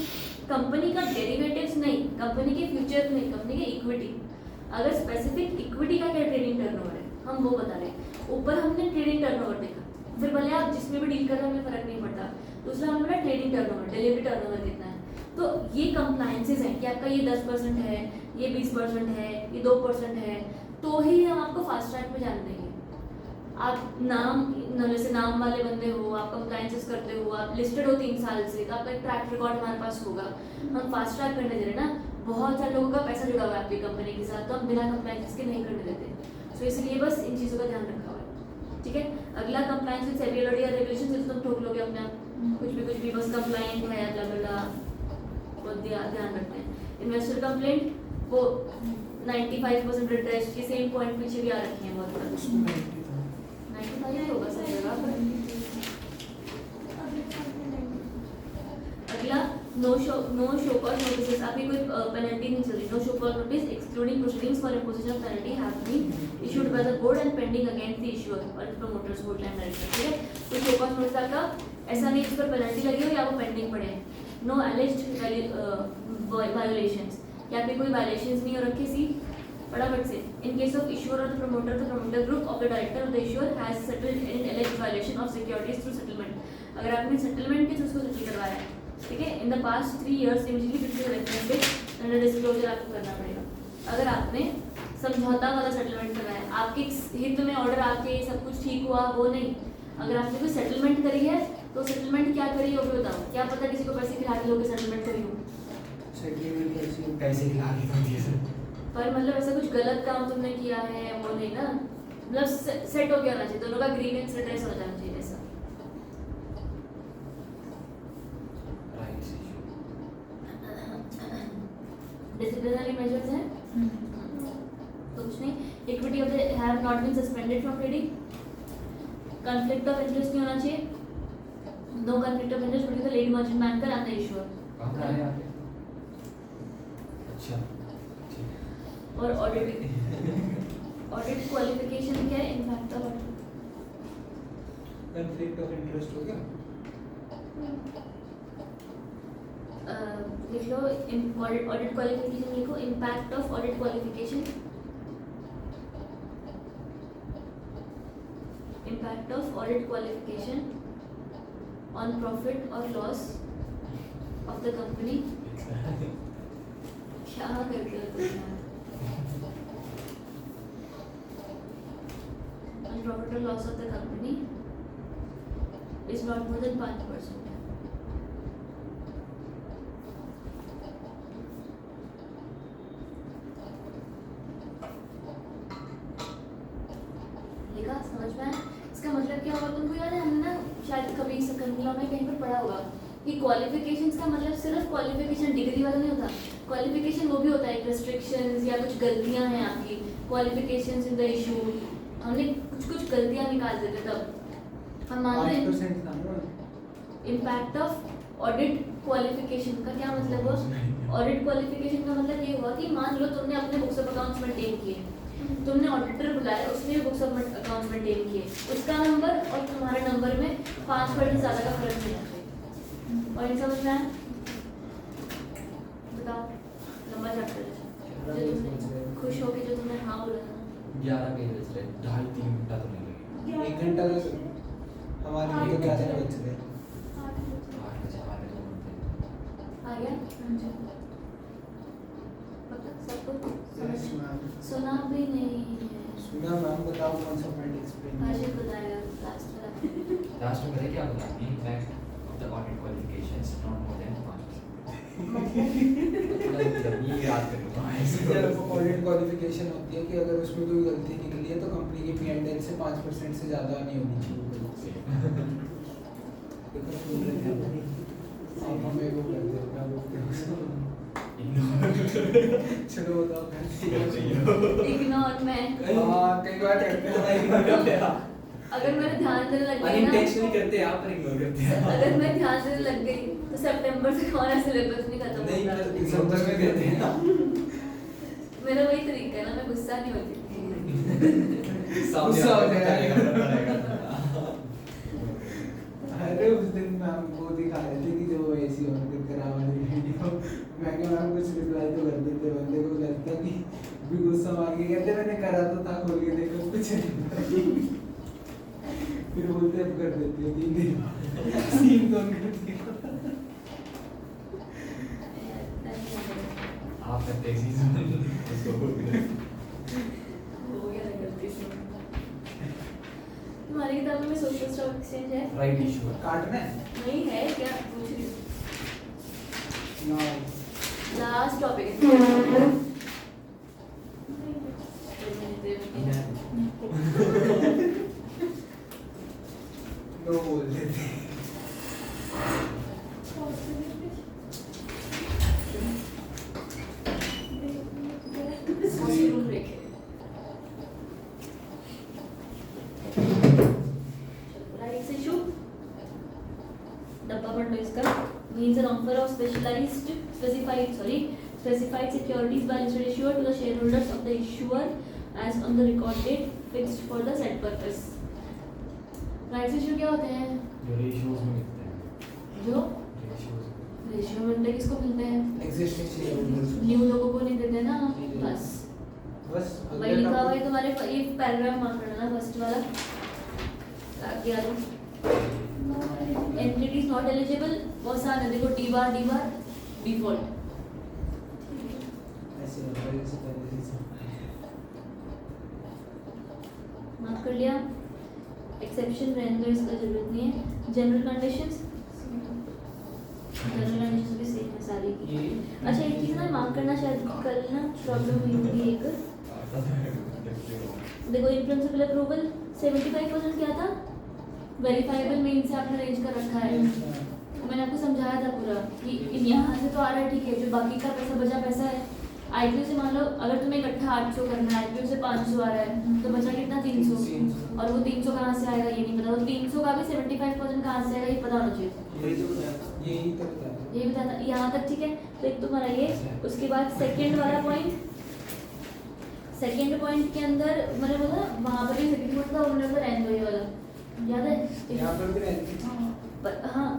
कंपनी का डेरिवेटिव्स नहीं, कंपनी के फ्यूचर नहीं, कंपनी के इक्विटी। अगर स्पेसिफिक इक्विटी का क्या ट्रेडिंग टर्नओवर है हम वो बता रहे हैं। ऊपर हमने ट्रेडिंग टर्नओवर देखा, फिर भले आप जिसमें भी डील कर रहे हो हमें फर्क नहीं पड़ता। दूसरा हमारा ट्रेडिंग टर्नओवर, डिलीवरी टर्नओवर कितना है। तो ये कंप्लायंसेस हैं कि आपका ये 10% है, ये 20% है, ये 2% है, तो ही हम आपको फास्ट ट्रैक में जाने देंगे। आप जैसे नाम वाले बंदे हो, आप कंप्लायंसेस करते हो, आप लिस्टेड हो 3 साल से, तो आपका एक ट्रैक रिकॉर्ड हमारे पास होगा। हम फास्ट ट्रैक करने दे रहे हैं ना, बहुत सारे लोगों का पैसा जुड़ा हुआ है आपकी कंपनी के साथ, तो हम बिना कंप्लायंसेस के नहीं करने देते। सो इसलिए बस इन चीज़ों का ध्यान रखा हुआ है, ठीक है। अगला कंप्लायंस विद सेबी या रेगुलेशन से तुम ठोक लोगे अपने आप, कुछ भी बस कंप्लायंट है ब्ला वो ध्यान रखते हैं। इन्वेस्टर कंप्लेंट वो 95% रिट्रेस्ट, ये सेम पॉइंट पीछे भी आ रखी है बहुत बड़ा। 95 होगा सब जगह पर। अगला नो शो कॉज नोटिस। अभी कोई पेनल्टी नहीं चल रही। No show cause notice excluding proceedings for imposition of penalty have been issued by the board and pending against the issuer और प्रमोटर्स बोर्ड एंड डायरेक्टर, ठीक है। तो शो कॉज नोटिस का ऐसा नहीं इस पर पेनल्टी लगी हो या वो पेंडिंग पड़े हैं। नो एलिज्ड वायोलेशंस, या फिर कोई वायलेशंस नहीं हो रखी सी फटाफट से। इन केस ऑफ इशूअर और the promoter group of the director of the issuer has settled in एलिज्ड violation of securities through settlement. अगर आपने सेटलमेंट के थ्रू उसको सेटल करवाया है, ठीक है, in the past 3 years immediately before reference under disclosure आपको करना पड़ेगा। अगर आपने समझौता वाला सेटलमेंट करवाया, आपके हित में ऑर्डर आके सब कुछ ठीक हुआ, वो नहीं, अगर आपने कोई सेटलमेंट करी है तो सेटलमेंट क्या करी हो भी बताओ, क्या पता किसी को पैसे खिला के लोग सेटलमेंट करी हो, सेटलमेंट कैसे पैसे खिला के तो दिए सर। पर मतलब ऐसा कुछ गलत काम तुमने किया है वो नहीं ना, मतलब सेट हो गया होना चाहिए, दोनों का ग्रीवेंस रिड्रेस हो जाना चाहिए ऐसा। Rights issue. डिसिप्लिनरी मेजर्स हैं तो कुछ नहीं, equity of the have not been suspended from trading, conflict of interest नहीं होना चाहिए, no conflict of interest between the lead merchant banker and the issuer. कहाँ पर आया आपके? अच्छा ठीक। और ऑडिट क्वालिफिकेशन क्या है, in fact of conflict of interest हो गया लिख लो, ऑडिट क्वालिफिकेशन लिखो, impact of audit qualification, impact of audit qualification on profit or loss of the company। क्या करते हो तुम यार? On profit or loss of the company is not more than 5%। लिखा, समझ में आया? इसका मतलब क्या होगा तुमको याद है, हमने ना शायद कभी सकंडला में कहीं पर पढ़ा होगा कि क्वालिफिकेशंस का मतलब सिर्फ क्वालिफिकेशन डिग्री वाला नहीं होता, क्वालिफिकेशन वो भी होता है, एक रेस्ट्रिक्शंस या कुछ गलतियां हैं आपकी, क्वालिफिकेशंस इन द इशू, हमने कुछ गलतियां निकाल देते तब हम मान लो 5% था ना इम्पैक्ट ऑफ ऑडिट क्वालिफिकेशन का क्या मतलब हुआ, ऑडिट क्वालिफिकेशन का मतलब ये हुआ कि मान लो तुमने अपने बुक्स ऑफ अकाउंट्स मेंटेन किए, तुमने ऑडिटर बुलाया, उसने भी बुक्स ऑफ अकाउंट्स मेंटेन किए, उसका नंबर और तुम्हारे नंबर में 5% ज़्यादा का फर्क नहीं आता। और इन समझ में आया? बताओ, लंबा चैप्टर है जो तुमने खुश हो के जो तुमने हाँ बोला था। 11 पेजेस रहे, 2.5-3 घंटा तो नहीं लगेगा। 1 घंटा का हमारे लिए तो क्या देना बच रहे 8 बजे आने दो घंटे। आ गया पता सबको समझ सुना भी नहीं है। सुना मैम, बताओ कौन सा पॉइंट एक्सप्लेन आशिक बताएगा लास्ट वाला। लास्ट में पता क्या बोला? Impact of the audit qualifications not more than 5%। मतलब ये याद करूँगा। ऑडिट क्वालिफिकेशन होती है कि अगर उसमें कोई गलती निकली है तो कंपनी के P&L से 5% से ज़्यादा नहीं होनी चाहिए। आप हमें वो कर दो, क्या बोलते हो चलो बताओ। इग्नोर में हाँ, कई बार करते हैं। अगर मैंने ध्यान देने लग गई ना, अनइंटेंशनली करते हैं आप, पर इग्नोर करते हैं। अगर मैं ध्यान देने लग गई तो सितंबर से हमारा सिलेबस नहीं खत्म नहीं, होता। दिसंबर में देते हैं ना। मेरा वही तरीका है ना, मैं गुस्सा नहीं होती। गुस्सा हो जाएगा। अरे उस दिन मैम वो दिखा रहे थे कि जो ऐसी ऑन करके वाली वीडियो, मैं क्या मैम कुछ रिप्लाई तो कर देते, बंदे को लगता कि भी गुस्सा मार के कहते मैंने करा तो था, खोल के देखो कुछ नहीं। फिर बोलते अब कर देते हो 3 दिन सीन तो करती हो। आप करते हैं उसको हो गया ना गलती से। तुम्हारी किताब में सोशल स्टॉक एक्सचेंज है? Right issue. काटना है नहीं है क्या, पूछ रही हूँ। ना लास्ट टॉपिक नो बोल देते। वॉशरूम ब्रेक है। राइट्स इशू डब्बा पढ़ लो इसका। Means an offer of specified securities by listed issuer to the shareholders of the issuer as on the record date fixed for the said purpose। Rights issue क्या होते हैं? जो ratios में मिलते हैं। जो रेशियोज रेशियो मिलते किसको मिलते हैं? एग्जिस्टिंग शेयरहोल्डर्स न्यू लोगों को नहीं देते ना, बस बस वही लिखा हुआ है तुम्हारे ये पैराग्राफ मार्क करना ना, फर्स्ट वाला आगे आ जाओ। एंटिटी इज नॉट एलिजिबल, बहुत सारा है, देखो डी बार डिफॉल्ट ऐसे पहले से मार्क कर लिया। एक्सेप्शन रहने दो, इसका जरूरत नहीं है। जनरल कंडीशंस भी सेम है सारी की। अच्छा एक चीज़ ना मार्क करना, शायद कल ना प्रॉब्लम हुई होगी एक। देखो इन प्रिंसिपल अप्रूवल 75% क्या था, वेरीफाइबल मीन से आपने अरेंज कर रखा है। मैंने आपको समझाया था पूरा कि यहाँ से तो आ रहा है ठीक है, जो बाकी का पैसा बचा पैसा है। आईपीओ से मान लो अगर तुम्हें इकट्ठा 800 करना है, आईपीओ से 500 आ रहा है तो बचा कितना 300, और वो 300 कहाँ से आएगा ये नहीं पता। वो 300 का भी 75% कहाँ से आएगा ये पता होना चाहिए। यही बताया था यहाँ तक, ठीक है। तो एक तुम्हारा ये, उसके बाद सेकंड वाला पॉइंट, सेकंड पॉइंट के अंदर मैंने बोला वहाँ पर भी सेकंड पॉइंट था, उन्होंने तो रहने दो ये वाला, याद है यहाँ पर भी रहती है। पर हाँ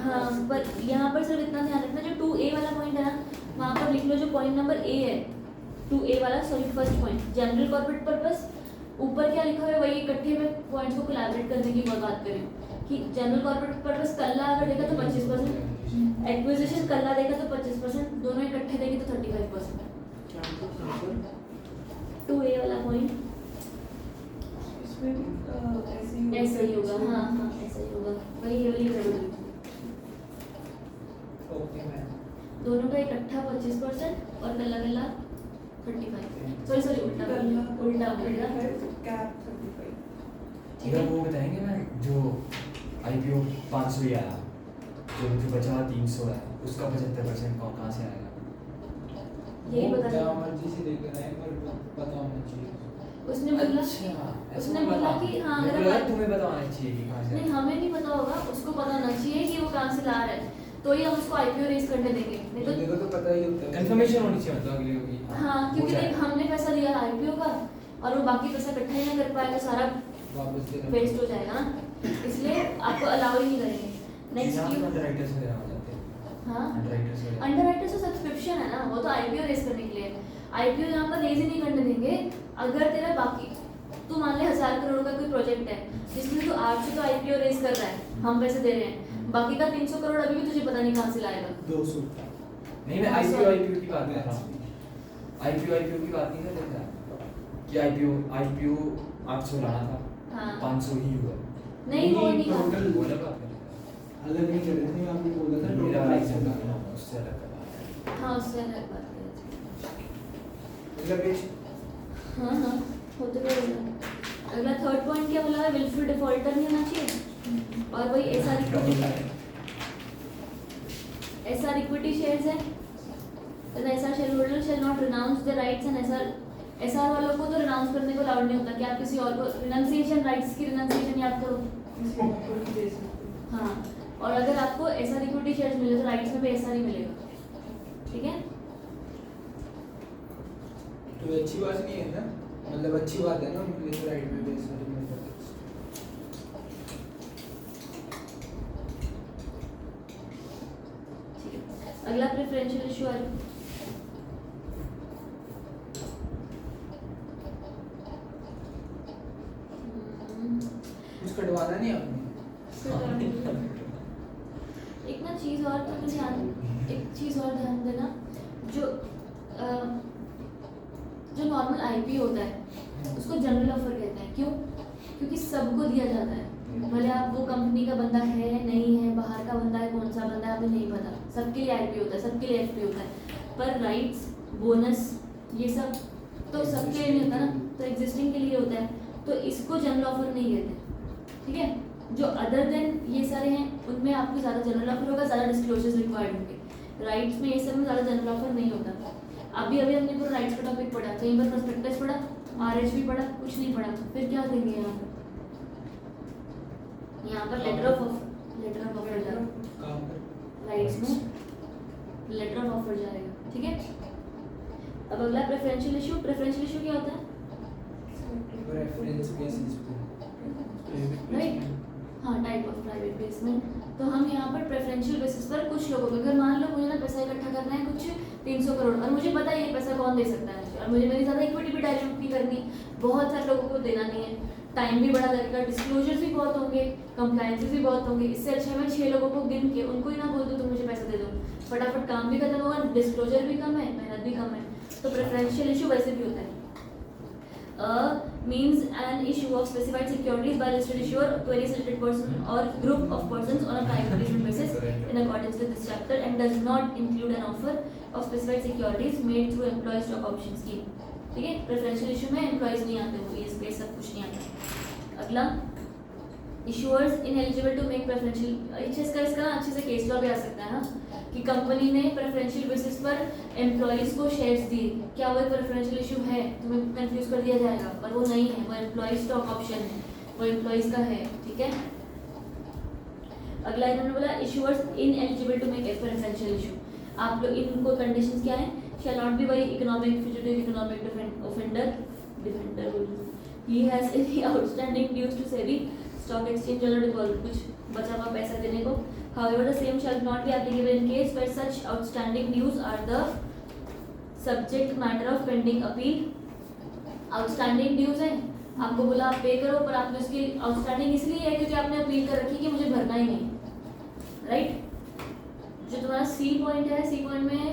हाँ, पर यहाँ पर सिर्फ इतना ध्यान रखना, जो 2A वाला पॉइंट है ना वहाँ पर लिख लो जो पॉइंट नंबर A है, 2A वाला, sorry first point general corporate purpose. ऊपर क्या लिखा हुआ है वही इकट्ठे में पॉइंट्स को कोलैबोरेट करने की बात करें कि जनरल कॉर्पोरेट पर्पस कल्ला अगर देखा तो 25%, एक्विजिशन कल्ला देखा तो 25%, दोनों इकट्ठे देंगे तो 35%। 2A वाला पॉइंट ऐसा ही होगा, हाँ हाँ ऐसा ही होगा, वही है, वही है। Okay ma'am. दोनों का इकट्ठा 25% और कल्ला कल्ला 35, सॉरी सॉरी उल्टा उल्टा इधर वो बताएंगे ना, जो आईपीओ 500 ही आया, जो बचा 300 है, उसका 75% कहाँ से आएगा? यही वो बता जहाँ मर्जी से लेकर आए, पर पता होना चाहिए। उसने बोला, उसने बोला कि हाँ अगर तुम्हें बताना चाहिए कि कहाँ से नहीं, हमें नहीं पता होगा, उसको पता होना चाहिए कि वो कहाँ से ला रहा है, तो ही हम उसको आईपीओ रेस करने देंगे, नहीं तो देखो तो पता ही होता है। कंफर्मेशन होनी चाहिए, मतलब अगले की। हाँ, क्योंकि देख हमने पैसा दिया आईपीओ का और वो बाकी पैसा इकट्ठा ही ना कर पाए तो सारा वापस देना वेस्ट हो जाएगा ना, इसलिए आपको अलाउ ही नहीं करेंगे। नेक्स्ट अंडरराइटर्स वगैरह हो जाते हैं। हाँ अंडरराइटर्स वगैरह, अंडरराइटर्स तो सब्सक्रिप्शन है ना, वो तो आईपीओ रेस करने के लिए। आईपीओ यहाँ पर रेज ही नहीं करने देंगे अगर तेरा बाकी, तू मान ले 1000 करोड़ का कोई प्रोजेक्ट है जिसमें तू 800 तो आईपीओ रेस कर रहा है, हम पैसे दे रहे हैं, बाकी का 300 करोड़ अभी भी तुझे पता नहीं कहाँ से लाएगा। 200 नहीं मैं आईपीओ की बात कर रहा हूँ, आईपीओ की बात नहीं कर रहा कि आईपीओ 800 लाना था, हाँ 500 ही हुआ। नहीं वो नहीं total कहा। वो अलग बात है, अलग नहीं कर रहे थे, मैं आपको बोला था मेरा वाला टोटल एग्जांपल है, उससे अलग बात है। हाँ उससे अलग बात करें। अगला पेज। हाँ हाँ होते रहेगा। अगला थर्ड पॉइंट क्या बोला है, विलफुल डिफॉल्टर नहीं होना चाहिए, और वही एसआर इक्विटी शेयर्स है, SR share holder shall not renounce the rights and SR वालों को तो रिनाउंस करने को अलाउड नहीं होता कि आप किसी और को रिनाउंसिएशन, राइट्स की रिनाउंसिएशन याद करो। हाँ, और अगर आपको एसआर इक्विटी शेयर्स मिले तो राइट्स में भी एसआर ही मिलेगा, ठीक है। तो ये अच्छी बात नहीं है ना, मतलब अच्छी बात है ना उनके लिए, राइट में बेस वाली में अगला प्रेफरेंशियल इशू आ रहा है। कुछ कटवाना नहीं आपने। एक ना चीज़ और तो ध्यान, एक चीज़ और ध्यान देना, जो नॉर्मल आईपी होता है उसको जनरल ऑफर कहते हैं, क्यों? क्योंकि सबको दिया जाता है, भले आप वो कंपनी का बंदा है नहीं है, बाहर का बंदा है, कौन सा बंदा है हमें नहीं पता, सबके लिए आईपी होता है, सबके लिए एफपी होता है, पर राइट्स बोनस ये सब तो सबके लिए नहीं होता ना, तो एग्जिस्टिंग के लिए होता है, तो इसको जनरल ऑफर नहीं कहते, ठीक है। जो अदर देन ये सारे हैं उनमें आपको ज़्यादा जनरल ऑफर होगा, ज़्यादा डिस्क्लोजर्स रिक्वायर्ड होंगे। राइट्स में ये सब में ज़्यादा जनरल ऑफर नहीं होता। अभी हमने पूरा राइट्स का टॉपिक पढ़ा, कहीं पर प्रोस्पेक्टस पढ़ा, आरएच पढ़ा, कुछ नहीं पढ़ा, फिर क्या देंगे यहाँ पर लेटर ऑफ ऑफर जाएगा, राइट्स में लेटर ऑफ ऑफर जाएगा, ठीक है। अब अगला प्रेफरेंशियल इशू। प्रेफरेंशियल इशू क्या होता है? रेफरेंस बेसिस पे, राइट, हाँ टाइप ऑफ प्राइवेट प्लेसमेंट। तो हम यहाँ पर प्रेफरेंशियल बेसिस पर कुछ लोगों को, अगर मान लो मुझे ना पैसा इकट्ठा करना है कुछ 300 करोड़ और मुझे पता है ये पैसा कौन दे सकता है, और मुझे मेरी ज़्यादा इक्विटी भी डायल्यूट नहीं करनी, बहुत सारे लोगों को देना नहीं है, टाइम भी बड़ा लगेगा, डिस्क्लोजर्स भी बहुत होंगे, कंप्लायंसेस भी बहुत होंगे, इससे अच्छा मैं 6 लोगों को गिन के उनको ही ना बोल दूँ तो मुझे पैसा दे दो, फटाफट काम भी खत्म होगा, डिस्क्लोजर भी कम है, मेहनत भी कम है। तो प्रेफरेंशियल इशू वैसे भी होता है। means an issue of specified securities by listed issuer to any selected person or group of persons on a private placement basis in accordance with this chapter and does not include an offer of specified securities made through employee stock option scheme. ठीक है, preferential issue में employees नहीं आते, वो ये सब कुछ नहीं आता. अगला, issuers ineligible to make preferential, इसका अच्छे से केस लॉ भी आ सकता है ना, कि कंपनी ने प्रेफरेंशियल बेसिस पर एम्प्लॉयज को शेयर्स दिए, क्या वो प्रेफरेंशियल इशू है, तुम्हें कंफ्यूज कर दिया जाएगा, पर वो नहीं है, वो एम्प्लॉय स्टॉक ऑप्शन है, वो एम्प्लॉयज का है. ठीक है. अगला इन्होंने बोला issuers ineligible to make a preferential issue. आप लोग इनको कंडीशंस क्या है, shall not be by economic fugitive economic offender he has any outstanding dues to SEBI stock exchange or default, कुछ बचा हुआ पैसा देने को. However, the same shall not be applicable in case where such outstanding dues are the subject matter of pending appeal. Outstanding dues है, आपको बोला आप पे करो, पर आपने उसकी आउटस्टैंडिंग इसलिए है क्योंकि आपने अपील कर रखी कि मुझे भरना ही नहीं. राइट. जो तुम्हारा सी पॉइंट है, सी पॉइंट में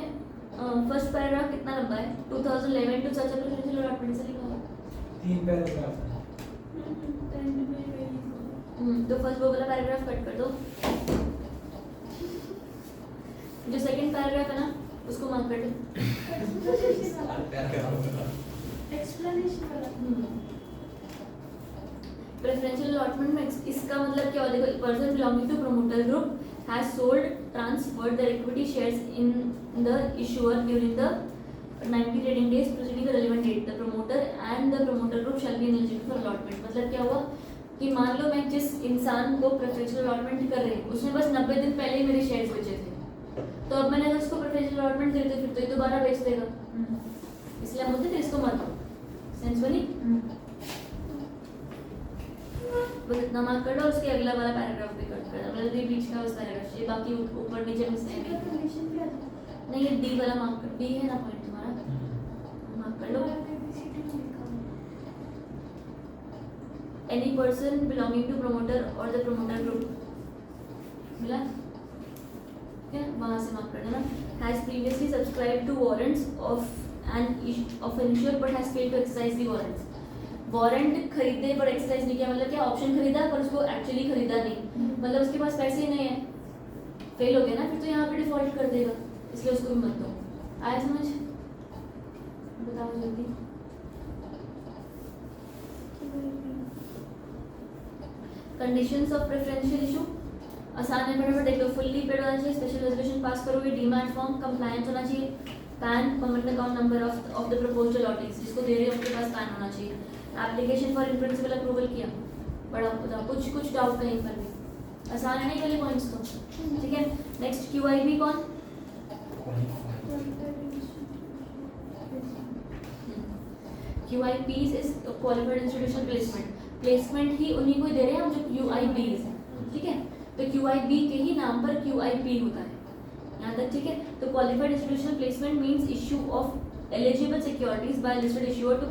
फर्स्ट पैराग्राफ कितना लंबा है, 2011 टू सच प्रेफरेंशियल अलॉटमेंट से लिखा हुआ 3 पैराग्राफ. तो फर्स्ट वो वाला पैराग्राफ कट कर दो. जो सेकंड पैराग्राफ है ना उसको मार्क कर दो. एक्सप्लेनेशन वाला. प्रेफरेंशियल अलॉटमेंट में इसका मतलब क्या होगा, देखो, person belonging to promoter group has sold transferred their equity shares in the issuer during the 90 trading days preceding the relevant date. The promoter and the promoter group shall be eligible for allotment. मतलब क्या हुआ कि मान लो मैं जिस इंसान को preferential allotment कर रही हूँ उसने बस 90 दिन पहले ही मेरे शेयर्स बेचे थे, तो अब मैंने अगर उसको प्रेफरेंशियल अलॉटमेंट दे दी फिर तो ये दोबारा बेच देगा, इसलिए हम बोलते थे इसको मत. सेंस बनी. बस इतना मार्क कर दो, उसके अगला वाला पैराग्राफ भी कट कर दो, मतलब ये बीच का उस पैराग्राफ, ये बाकी ऊपर नीचे में सेम है. कंडीशन भी आता नहीं, ये डी वाला मार्क कर, डी है ना पॉइंट तुम्हारा, मार्क कर लो. Any person belonging to promoter और द प्रमोटर ग्रुप मिला क्या, वहाँ से मार्क कर देना. Has previously subscribe to warrants of an issuer but has failed to exercise the warrants. Warrant खरीदे पर एक्सरसाइज नहीं किया, मतलब क्या, ऑप्शन खरीदा पर उसको एक्चुअली खरीदा नहीं, मतलब उसके पास पैसे ही नहीं है, फेल हो गया ना, फिर तो यहाँ पे डिफॉल्ट कर देगा, इसलिए उसको भी मत दो. आया समझ? बताओ जल्दी. कंडीशंस ऑफ प्रेफरेंशियल इशू आसान है, फटाफट देख लो. फुल्ली पेड होना चाहिए, स्पेशल रेजोल्यूशन पास करोगे, डीमैट फॉर्म, कंप्लायंस होना चाहिए, pan permanent account number of the proposed allottees, जिसको दे रहे हो उसके पास पैन होना चाहिए. Application for in principle approval किया, बड़ा बताओ, कुछ डाउट कहीं पर भी, आसान है नहीं वाले पॉइंट्स तो. ठीक है. नेक्स्ट QIB कौन, QIPs is qualified institution placement. Placement ही उन्हीं को दे रहे हैं हम जो QIBs हैं. ठीक है. तो QIB के ही नाम पर QIP होता है, यहाँ तक ठीक है. तो qualified institution placement means issue of eligible securities by listed issuer to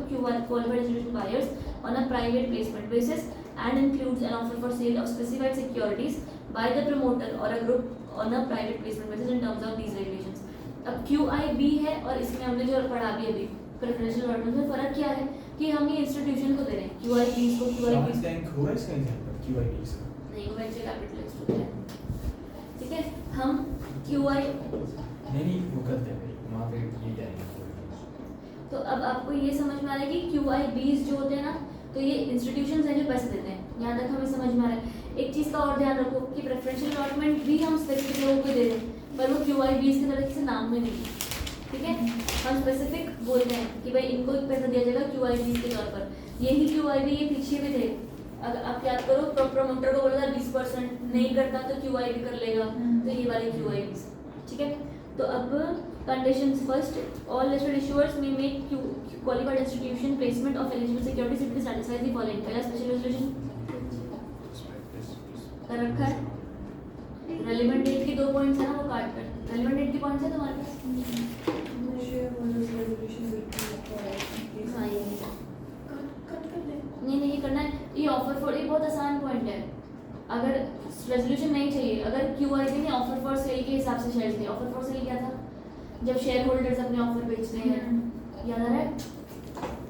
qualified institution buyers on a private placement basis and includes an offer for sale of specified securities by the promoter or a group on a private placement basis in terms of these regulations. अब QIB है और इसमें हमने जो पढ़ा भी अभी preferential allotment में फर्क क्या है कि हम ये इंस्टीट्यूशन को दे रहे हैं, QIBs को QIBs नहीं, वो वेंचर कैपिटल होता है. ठीक है. हम QI नहीं वो करते हैं वहाँ पे ये जाएंगे. तो अब आपको ये समझ में आ रहा है कि QIBs जो होते हैं ना, तो ये इंस्टीट्यूशंस हैं जो पैसे देते हैं. यहाँ तक हमें समझ में आ रहा है. एक चीज़ का और ध्यान रखो कि प्रेफरेंशियल अलॉटमेंट भी हम स्पेसिफिक लोगों को दे रहे हैं, पर वो QIBs की तरह किसी नाम में नहीं. ठीक है. हम स्पेसिफिक बोलते हैं कि भाई इनको पैसा दिया जाएगा QIBs के तौर पर. यही QIB ये पीछे भी थे. अगर आप याद करो, प्रमोटर को बोला था 20%, नहीं करता तो QIB कर लेगा, तो ये वाले QIBs. ठीक है. तो अब conditions first, all listed issuers may make qualified institution placement of eligible securities if it satisfies the following. पहला special resolution कर रखा है. relevant date के 2 पॉइंट्स है ना, वो काट कर. relevant date के पॉइंट्स है तुम्हारे पास? हाँ, ये नहीं ये करना है. ये ऑफर फॉर, ये बहुत आसान पॉइंट है. अगर रेजोल्यूशन नहीं चाहिए, अगर QIB ने ऑफर फॉर सेल के हिसाब से शेयर दिए. ऑफर फॉर सेल क्या था, जब शेयर होल्डर्स अपने ऑफर बेचते हैं, याद आ रहा है?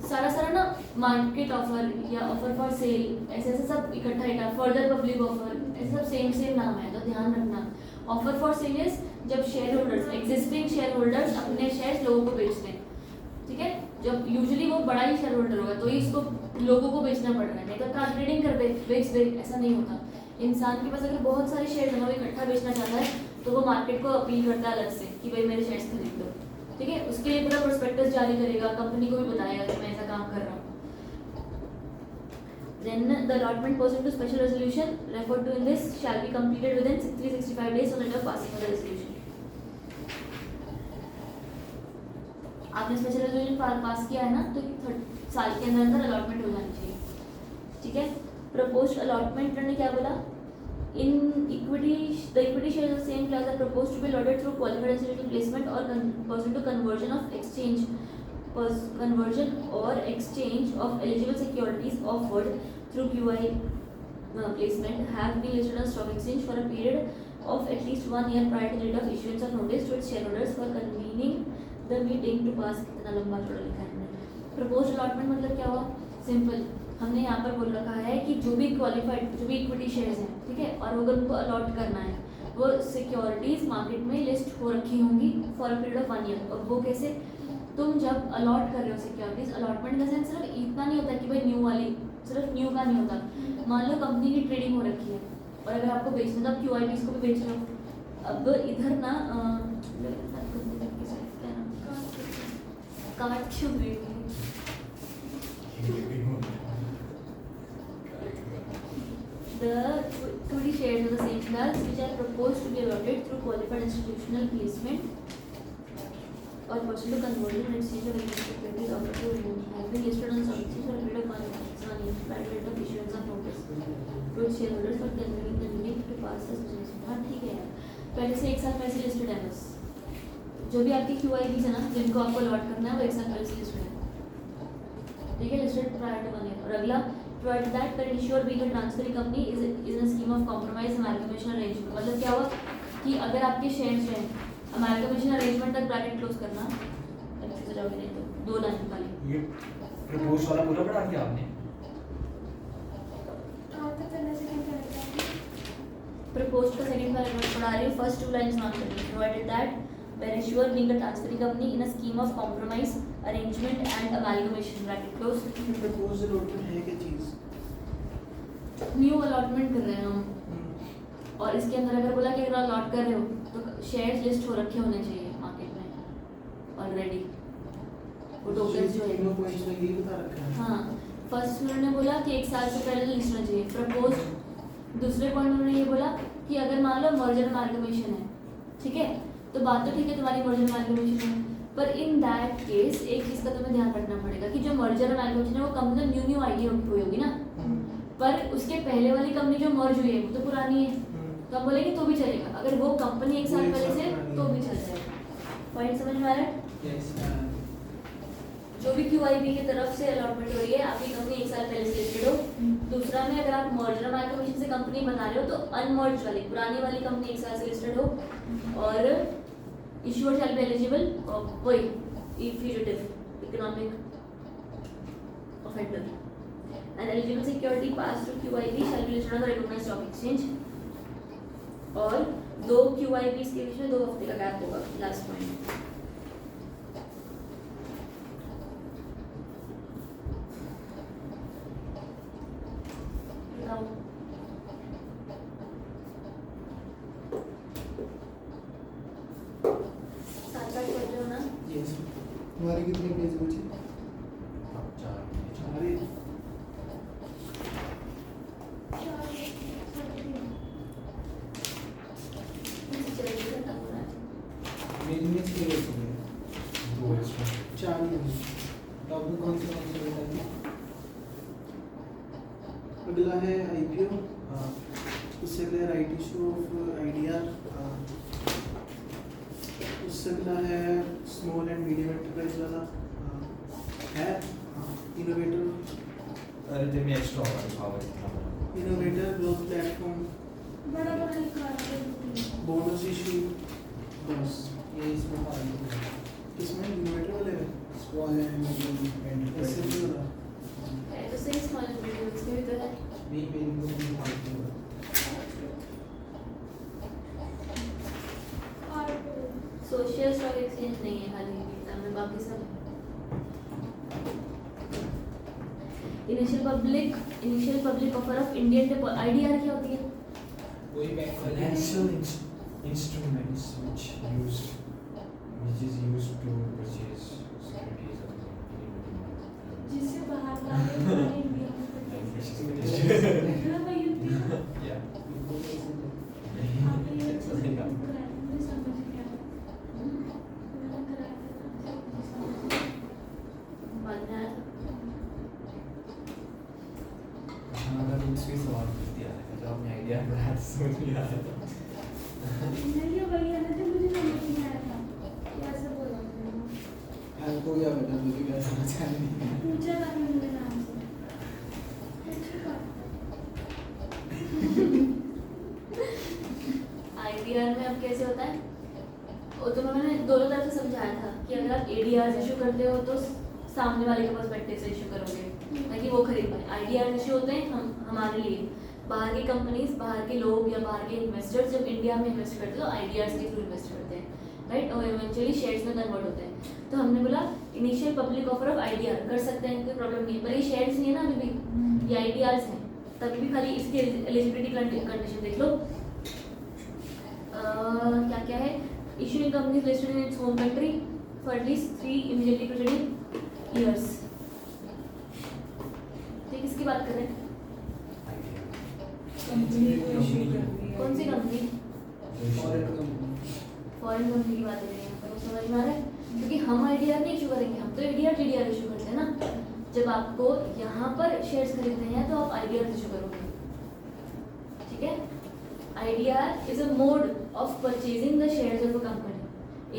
सारा ना मार्केट ऑफर या ऑफर फॉर सेल ऐसे सब इकट्ठा फर्दर पब्लिक ऑफर ऐसे सब सेम नाम है, तो ध्यान रखना। ऑफर फॉर सेल इज जब share holders existing share holders अपने शेयर्स लोगों को बेचते हैं, ठीक है। जब यूजुअली वो बड़ा ही शेयर होल्डर होगा तो ही इसको लोगों को बेचना पड़ रहा है, नहीं तो कार ट्रेडिंग कर दे बेच दे, ऐसा नहीं होता। इंसान के पास अगर बहुत सारे शेयर है ना, वो इकट्ठा बेचना चाहता है तो वो मार्केट को अपील करता है अलग से कि भाई मेरे शेयर्स खरीद लो, ठीक है। उसके लिए पूरा प्रोस्पेक्टस जारी करेगा, कंपनी को भी बताएगा कि मैं ऐसा काम कर रहा हूँ। Then the allotment pursuant to special resolution referred to in this shall be completed within 365 days from the date of passing of the resolution. आपने स्पेशल रेजोल्यूशन पास किया है ना, तो 30 साल के अंदर अंदर अलॉटमेंट हो जानी चाहिए, ठीक है। प्रपोज्ड अलॉटमेंट ने क्या बोला, in equity the equity shares of same class are proposed to be allotted through qualified institutional placement or pursuant to conversion or exchange of eligible securities offered through QI placement have been listed on stock exchange for a period of at least 1 year prior to the date of issuance of notice to its shareholders for convening the meeting to pass। कितना लंबा थोड़ा लिखा है हमने। Proposed allotment मतलब क्या हुआ, simple, हमने यहाँ पर बोल रखा है कि जो भी क्वालिफाइड जो भी इक्विटी शेयर्स हैं, ठीक है, और अगर उनको अलॉट करना है वो सिक्योरिटीज मार्केट में लिस्ट हो रखी होंगी for a period of 1 year. और वो कैसे, तुम जब अलॉट कर रहे हो securities, allotment in the sense सिर्फ इतना नहीं होता कि भाई न्यू वाली, सिर्फ न्यू का नहीं होता। मान लो कंपनी की ट्रेडिंग हो रखी है और अगर आपको बेचना तो QIPs को भी बेच रहे हो। अब इधर ना कार्ड क्यों गई, the equity shares of the same class which are proposed to be allotted through qualified institutional placement or pursuant to conversion and exchange of eligible securities offered to have been listed on stock exchange for a period of 1 year prior to date of issuance of notice to shareholders for convening the meeting to pass the resolution। हाँ ठीक है यार, पहले से 1 साल पहले से listed है, बस जो भी आपकी QIPs है ना जिनको आपको अलॉट करना है वो 1 साल पहले से लिस्टेड है, ठीक है, लिस्टेड प्रायर टू 1 ईयर। और अगला provided that per issue or being a transferring company is in a scheme of compromise amalgamation arrangement। मतलब क्या हुआ कि अगर आपके शेयर्स हैं अमेलगमेशन अरेंजमेंट तक ब्रैकेट क्लोज करना, अच्छे से जाओगे नहीं तो 2 लाइन खाली। ये प्रपोज वाला पूरा पढ़ा दिया आपने? कहाँ तक करना सेकंड पैराग्राफ? प्रपोज का सेकंड पैराग्राफ पढ़ा रही हूँ, फर्स्ट 2 लाइंस नोट करिए। Provided that where issuer being a transferring company in a scheme of compromise arrangement and amalgamation bracket close। Propose allotment है क्या चीज? न्यू अलॉटमेंट कर रहे हैं हम, और इसके अंदर अगर बोला कि अगर अलॉट कर रहे हो तो शेयर्स लिस्ट हो रखे होने चाहिए मार्केट में ऑलरेडी, वो टोकन्स जो है। तीनों पॉइंट्स में यही बता रखा है। हाँ, फर्स्ट उन्होंने बोला कि 1 साल से पहले लिस्ट होना चाहिए प्रपोज। दूसरे पॉइंट उन्होंने ये बोला कि अगर मान लो मर्जर अमालगमेशन है, ठीक है, तो बात तो ठीक है तुम्हारी मर्जर अमालगमेशन है, पर इन दैट केस एक चीज़ का तुम्हें ध्यान रखना पड़ेगा कि जो मर्जर अमालगमेशन है वो कंपनी न्यू आईडी हुई होगी ना, पर उसके पहले वाली कंपनी जो मर्ज हुई है वो तो पुरानी है, तो हम बोलेंगे तो भी चलेगा। अगर वो कंपनी 1 साल पहले से तो भी चल जाएगा। पॉइंट समझ में आ रहा है? यस जो भी QIP की तरफ से अलॉटमेंट हो रही है, आपकी कंपनी 1 साल पहले से लिस्टेड हो। दूसरा में अगर आप मर्जर अमालगमेशन से कंपनी बना रहे हो तो अनमर्ज वाली पुरानी वाली कंपनी 1 साल से लिस्टेड हो, और इश्यूअर शैल बी एलिजिबल वही fugitive economic offender and eligible security pass through QIP shall be listed on the recognized stock exchange. और 2 QIPs के बीच में 2 हफ्ते का गैप होगा। लास्ट पॉइंट तुम्हारे कितने पेज बचे? 4 अरे मेरी में 6 बचे। 2 एक्स्ट्रा 4 नहीं। टॉपिक कौन से बताइए? अगला है IPO, उससे अगला राइट इशू ऑफ IDR, उससे अगला है स्मॉल एंड मीडियम एंटरप्राइज वाला है इनोवेटर। अरे तेरे में एक्स्ट्रा होगा इतना बड़ा। इनोवेटर ग्रोथ प्लेटफॉर्म, बड़ा बड़ा लिखा है। बोनस इशू, बस ये इसमें इसमें इनोवेटर वाले में स्मॉल एंड मीडियम ऐसे भी हो एंटरप्राइज रहा है तो सही स्मॉल एंड मीडियम इसमें भी तो है। नहीं मेरी को नहीं मालूम और सोशल स्टॉक एक्सचेंज नहीं है खाली इंडिया में, बाकी सब initial public offer of Indian IDR क्या होती है? कोई bank Financial instruments which is used to purchase securities of the जिससे बाहर वाले हमारे इंडिया में मतलब वही होती है। Yeah. आपने ये चीज़ कराया, मुझे समझ गया। मैंने कराया था, समझ गया। बाद में आया था। हमारा बुक्स भी सवाल पूछ दिया है जो आपने आइडिया बनाया तो समझ नहीं आ रहा था। नहीं, ये वही है ना जो मुझे समझ नहीं आया था। कैसे बोला मैंने? हमको क्या पता मुझे क्या समझ आ नहीं पूछा था मैंने नाम से। अच्छी बात। आईडीआर में अब कैसे होता है वो तो मैंने दोनों तरफ से समझाया था कि अगर आप एडीआर इशू करते हो तो सामने वाले के पर्सपेक्टिव से इशू करोगे ताकि वो खरीद पाए। आईडीआर इशू होते हैं हम हमारे लिए, बाहर की कंपनीज, बाहर के लोग या बाहर के इन्वेस्टर्स जब इंडिया में इन्वेस्ट करते हैं तो आईडीआर के थ्रू इन्वेस्ट करते हैं, राइट, और इवेंचुअली शेयर्स में कन्वर्ट होते हैं। तो हमने बोला initial public offer of IDR कर सकते हैं, कोई प्रॉब्लम नहीं है, पर ये शेयर्स नहीं है ना अभी भी, ये आईडीआर्स हैं। तभी भी खाली इसकी एलिजिबिलिटी कंडीशन देख लो। क्या क्या है? Issuing companies listed in its home country for at least 3 immediately preceding years. ठीक, किसकी बात कर रहे हैं? कंपनी को इशू करनी है। कौन सी company? Foreign company. Foreign company की बात कर रहे हैं, पर वो समझ में आ रहा है क्योंकि हम आईडीआर नहीं इशू करेंगे, हम तो एडीआर जीडीआर इशू करते हैं ना। जब आपको यहाँ पर शेयर्स खरीदने हैं तो आप आईडीआर इशू करोगे, ठीक है। IDR is a mode of purchasing the shares of a company.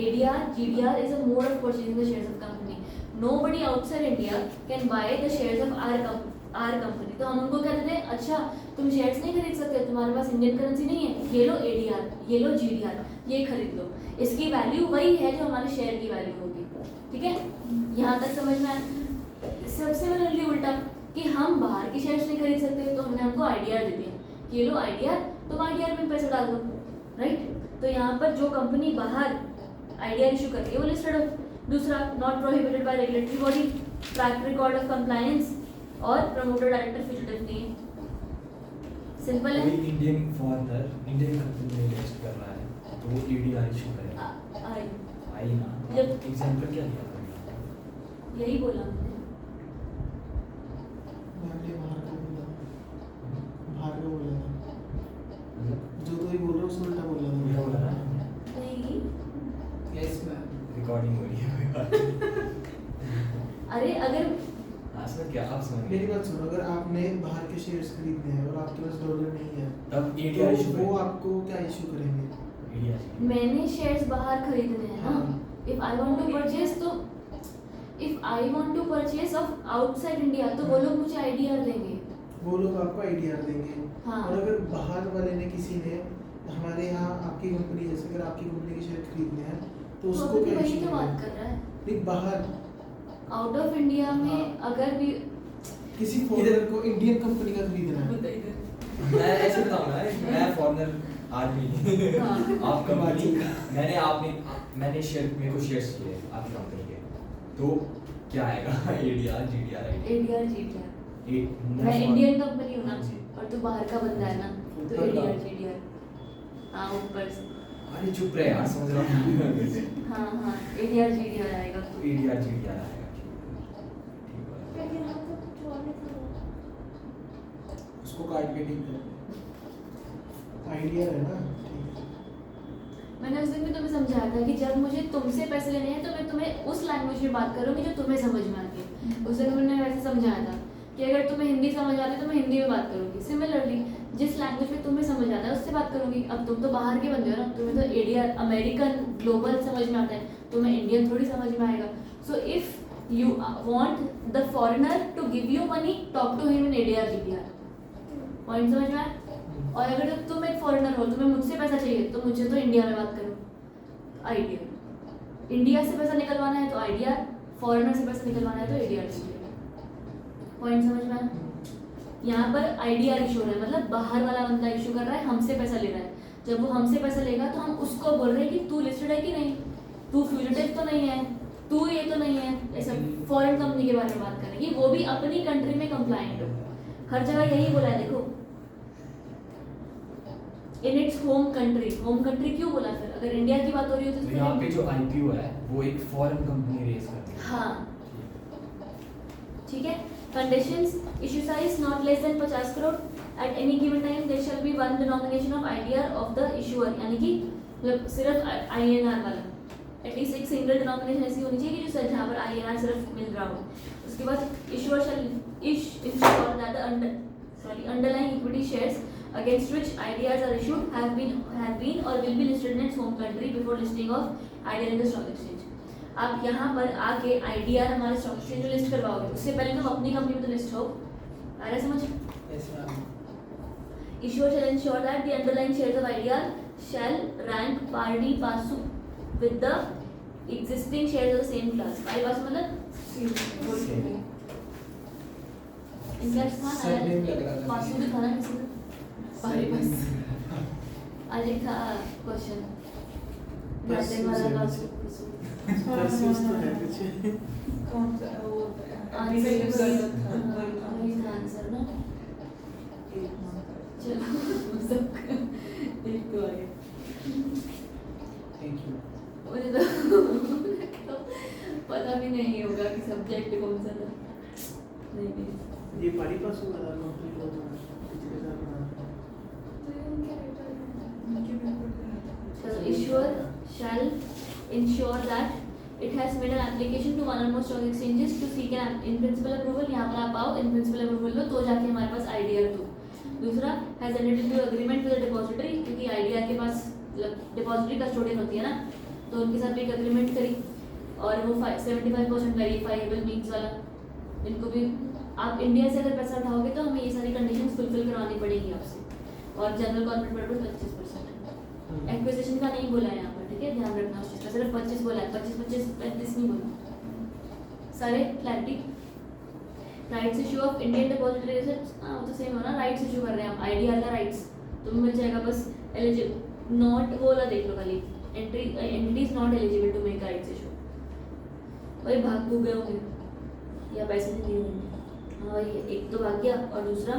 ADR GDR is a mode of purchasing the shares of company. Nobody outside India can buy the shares of our company. तो हम उनको क्या देते हैं, अच्छा तुम shares नहीं खरीद सकते, तुम्हारे पास इंडियन करेंसी नहीं है, ये लो एडीआर, ये लो जीडीआर, ये खरीद लो। इसकी वैल्यू वही है जो हमारे शेयर की वैल्यू होगी, ठीक है। यहाँ तक समझ में आया। सबसे सिमिलरली उल्टा कि हम बाहर की शेयर्स नहीं खरीद सकते तो हमने हमको आईडीआर दे दिया, ये लो आईडीआर, तुम आईडीआर में पैसे डाल दो, राइट। तो यहाँ पर जो कंपनी बाहर आईडीआर इशू करती है वो लिस्टेड ऑफ। दूसरा, not prohibited by regulatory body, track record of compliance और प्रमोटर डायरेक्टर फ्यूजिटिव नहीं है। सिंपल है। कोई इंडियन फॉरेनर इंडियन कंपनी में इन्वेस्ट कर रहा है तो वो एडीआर इशू करेगा। आई ना, जब- एग्जांपल क्या दिया था? यही बोला मैंने। मैंने बाहर का बोला था जो तो ही बोल रहा हूँ उसने उल्टा बोला था उल्टा बोला ना? नहीं, यस मैम। रिकॉर्डिंग हो रही है। अरे अगर हाँ सर, क्या आप समझ मेरी गए? बात सुनो, अगर आपने बाहर के शेयर्स खरीदने हैं और आपके पास डॉलर नहीं है तब एडीआर इशू तो वो आपको क्या इशू करेंगे? एडीआर मैंने शेयर्स बाहर खरीदने हैं ना, if I want to purchase तो if I want to purchase off outside India तो वो लोग मुझे आईडीआर देंगे। वो लोग आपको आईडीआर देंगे। हाँ। और अगर बाहर वाले ने किसी ने हमारे यहाँ आपकी कंपनी, जैसे अगर आपकी कंपनी के शेयर खरीदने हैं तो तो उसको अभी क्या वही इशू तो बात कर रहा है। नहीं, बाहर आउट ऑफ इंडिया में हाँ। अगर भी किसी फॉरेनर को इंडियन कंपनी का खरीदना है मैं ऐसे बताऊंगा, मैं फॉरेनर आदमी हाँ। आप कंपनी मैंने शेयर, मेरे को शेयर्स लिए आपकी कंपनी के, तो क्या आएगा? ADR GDR ADR GDR. मैं इंडियन कंपनी हूँ ना जी। और तू बाहर का बंदा है ना, तो ऊपर का। ADR GDR. हाँ ऊपर से। अरे चुप रहे यार, समझ रहा हूँ। हाँ हाँ एडीआर जीडीआर आएगा। तो एडीआर जीडीआर आएगा। ठीक है। फिर यहाँ तो कुछ और लिखा हुआ। उसको काट के ठीक कर। आइडिया है ना, ठीक है। मैंने उस दिन भी तुम्हें समझाया था कि जब मुझे तुमसे पैसे लेने हैं तो मैं तुम्हें उस लैंग्वेज में बात करूँगी जो तुम्हें समझ में आती है। उस दिन मैंने वैसे समझाया था कि अगर तुम्हें हिंदी समझ आती है तो मैं हिंदी में बात करूँगी। सिमिलरली जिस लैंग्वेज में तुम्हें समझ आता है उससे बात करूँगी। अब तुम तो बाहर के बंदे हो ना, तुम्हें तो एडीआर अमेरिकन ग्लोबल समझ में आता है, तुम्हें इंडियन थोड़ी समझ में आएगा। So if you want the foreigner to give you money, talk to him in ADR GDR. Point समझ में आया? और अगर तुम एक फॉरेनर हो, तुम्हें मुझसे पैसा चाहिए तो मुझे तो इंडिया में बात करो, आईडीआर। इंडिया से पैसा निकलवाना है तो आईडीआर, फॉरेनर से पैसा निकलवाना है तो ADR इशू करेगा। पॉइंट समझ में आया? यहाँ पर IDR इशू हो रहा है, मतलब बाहर वाला बंदा इशू कर रहा है, हमसे पैसा ले रहा है। जब वो हमसे पैसा लेगा तो हम उसको बोल रहे हैं कि तू लिस्टेड है कि नहीं, तू फ्यूजिटिव तो नहीं है, तू ये तो नहीं है। ऐसा फॉरेन कंपनी के बारे में बात करेंगे, वो भी अपनी कंट्री में कंप्लाइंट हो। हर जगह यही बोला है, देखो in its home country. Home country क्यों बोला फिर? अगर इंडिया की बात हो रही होती तो तो यहाँ पे जो IPO है वो एक फॉरेन कंपनी रेज करती है। हाँ ठीक है। Conditions, issue size not less than 50 crore. At any given time there shall be one denomination of IDR of the issuer, यानी कि मतलब सिर्फ INR वाला। एटलीस्ट एक सिंगल डिनोमिनेशन ऐसी होनी चाहिए कि जो जहाँ पर INR सिर्फ मिल रहा हो। उसके बाद issuer shall ensure that the underlying equity shares against which IDRs are issued have been or will be listed in its home country before listing of IDR in the stock exchange। आप यहाँ पर आके IDR हमारे stock exchange में list करवाओगे, उससे पहले तुम अपनी कंपनी में तो लिस्ट हो। आ रहा है समझ? Issuer shall ensure that the underlying shares of IDR shall rank pari passu with the existing shares of the same class। pari passu मतलब इनफैक्ट Surname लग रहा था। पासु भी था ना किसी का? pari passu आज एक था क्वेश्चन पासु वाला से पासु परस्यूज तो है पीछे। कौन सा वो आंसर डिबेट था वही था आंसर ना। चलो सब एक तो आ गया। Thank you. मुझे तो पता भी नहीं होगा कि सब्जेक्ट कौन सा था। नहीं ये पारी पास हुआ था कंप्लीट हो तो पिछले साल बना। चलो issuer shall ensure that it has made an application to one or more stock exchanges to seek an in principle approval। यहाँ पर आप आओ in principle approval लो तो जाके हमारे पास IDR दो। दूसरा has entered into agreement with the depository, क्योंकि IDR के पास डिपॉजिटरी कस्टोडियन होती है ना, तो उनके साथ भी एक एग्रीमेंट करी। और वो 75% वेरीफाइबल मीन्स वाला, इनको भी आप इंडिया से अगर पैसा उठाओगे तो हमें ये सारी कंडीशंस फुलफिल करवानी पड़ेगी आपसे। और जनरल कॉर्पोरेट पर्पस 25%। एक्विजिशन का नहीं बोला है यहाँ पर, ठीक है, ध्यान रखना उस चीज़ का। सिर्फ 25 बोला है, 25 नहीं बोला। सारे clarity. Rights issue of Indian depository assets, हाँ वो तो सेम हो ना, राइट्स इशू कर रहे हैं हम। IDR का राइट्स तुम्हें मिल जाएगा, बस एलिजिबल नॉट वो वाला देख लो खाली, entity is not eligible to make rights issue. भाई भाग भूग गए होंगे या पैसे नहीं दिए होंगे। हाँ भाई एक तो भाग गया और दूसरा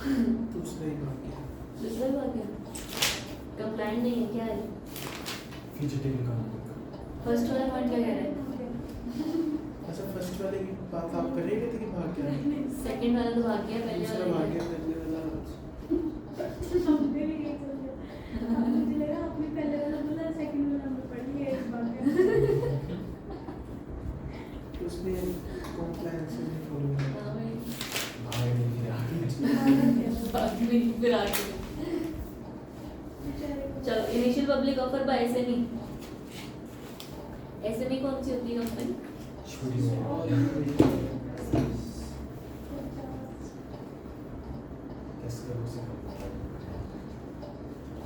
दूसरा ही भाग गया। दूसरा भी भाग गया। कंप्लाइंट नहीं है, क्या है? Fugitive economy. फर्स्ट वाला पॉइंट क्या कह रहा है? अच्छा फर्स्ट वाले की बात आप कर रहे थे कि भाग गया? सेकंड वाला तो भाग गया, पहले दूसरा वाला भाग नहीं गया, है। पहले वाला हमने भी यही सोचा। मुझे लगा आपने पहले वाला बोला, सेकंड वाला हमने पढ़ लिया, एक बार उसमें कॉम्प्लायंस नहीं फॉलो किया। हाँ भाई, भाग नहीं फिर आगे। भाग भी फिर आगे। चलो initial public offer by SME। SME कौन सी होती है कंपनी? छोटी सी कैसे करो से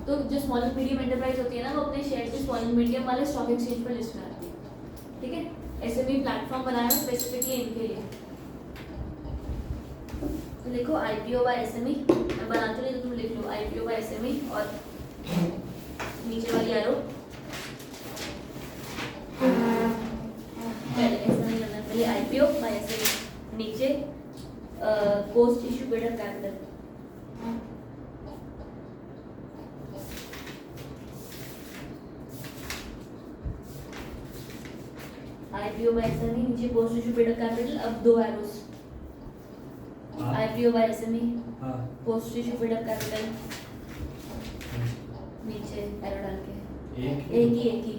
तो जो स्मॉल एंड मीडियम एंटरप्राइज होती है ना, वो अपने शेयर से स्मॉल एंड मीडियम वाले स्टॉक एक्सचेंज पर लिस्ट कराती है, ठीक है। SME प्लेटफॉर्म बनाया है स्पेसिफिकली इनके लिए। तो देखो IPO बाय SME, मैं बनाते नहीं तो तुम लिख लो IPO बाय SME, और नीचे वाली एरो पहले ऐसा नहीं करना, पहले IPO बाय SME, नीचे post issue paid up capital. IPO by SME, नीचे post issue paid up capital. अब दो एरोस, IPO बाय SME, हाँ post issue paid up capital, नीचे एरो डाल के एक एक ही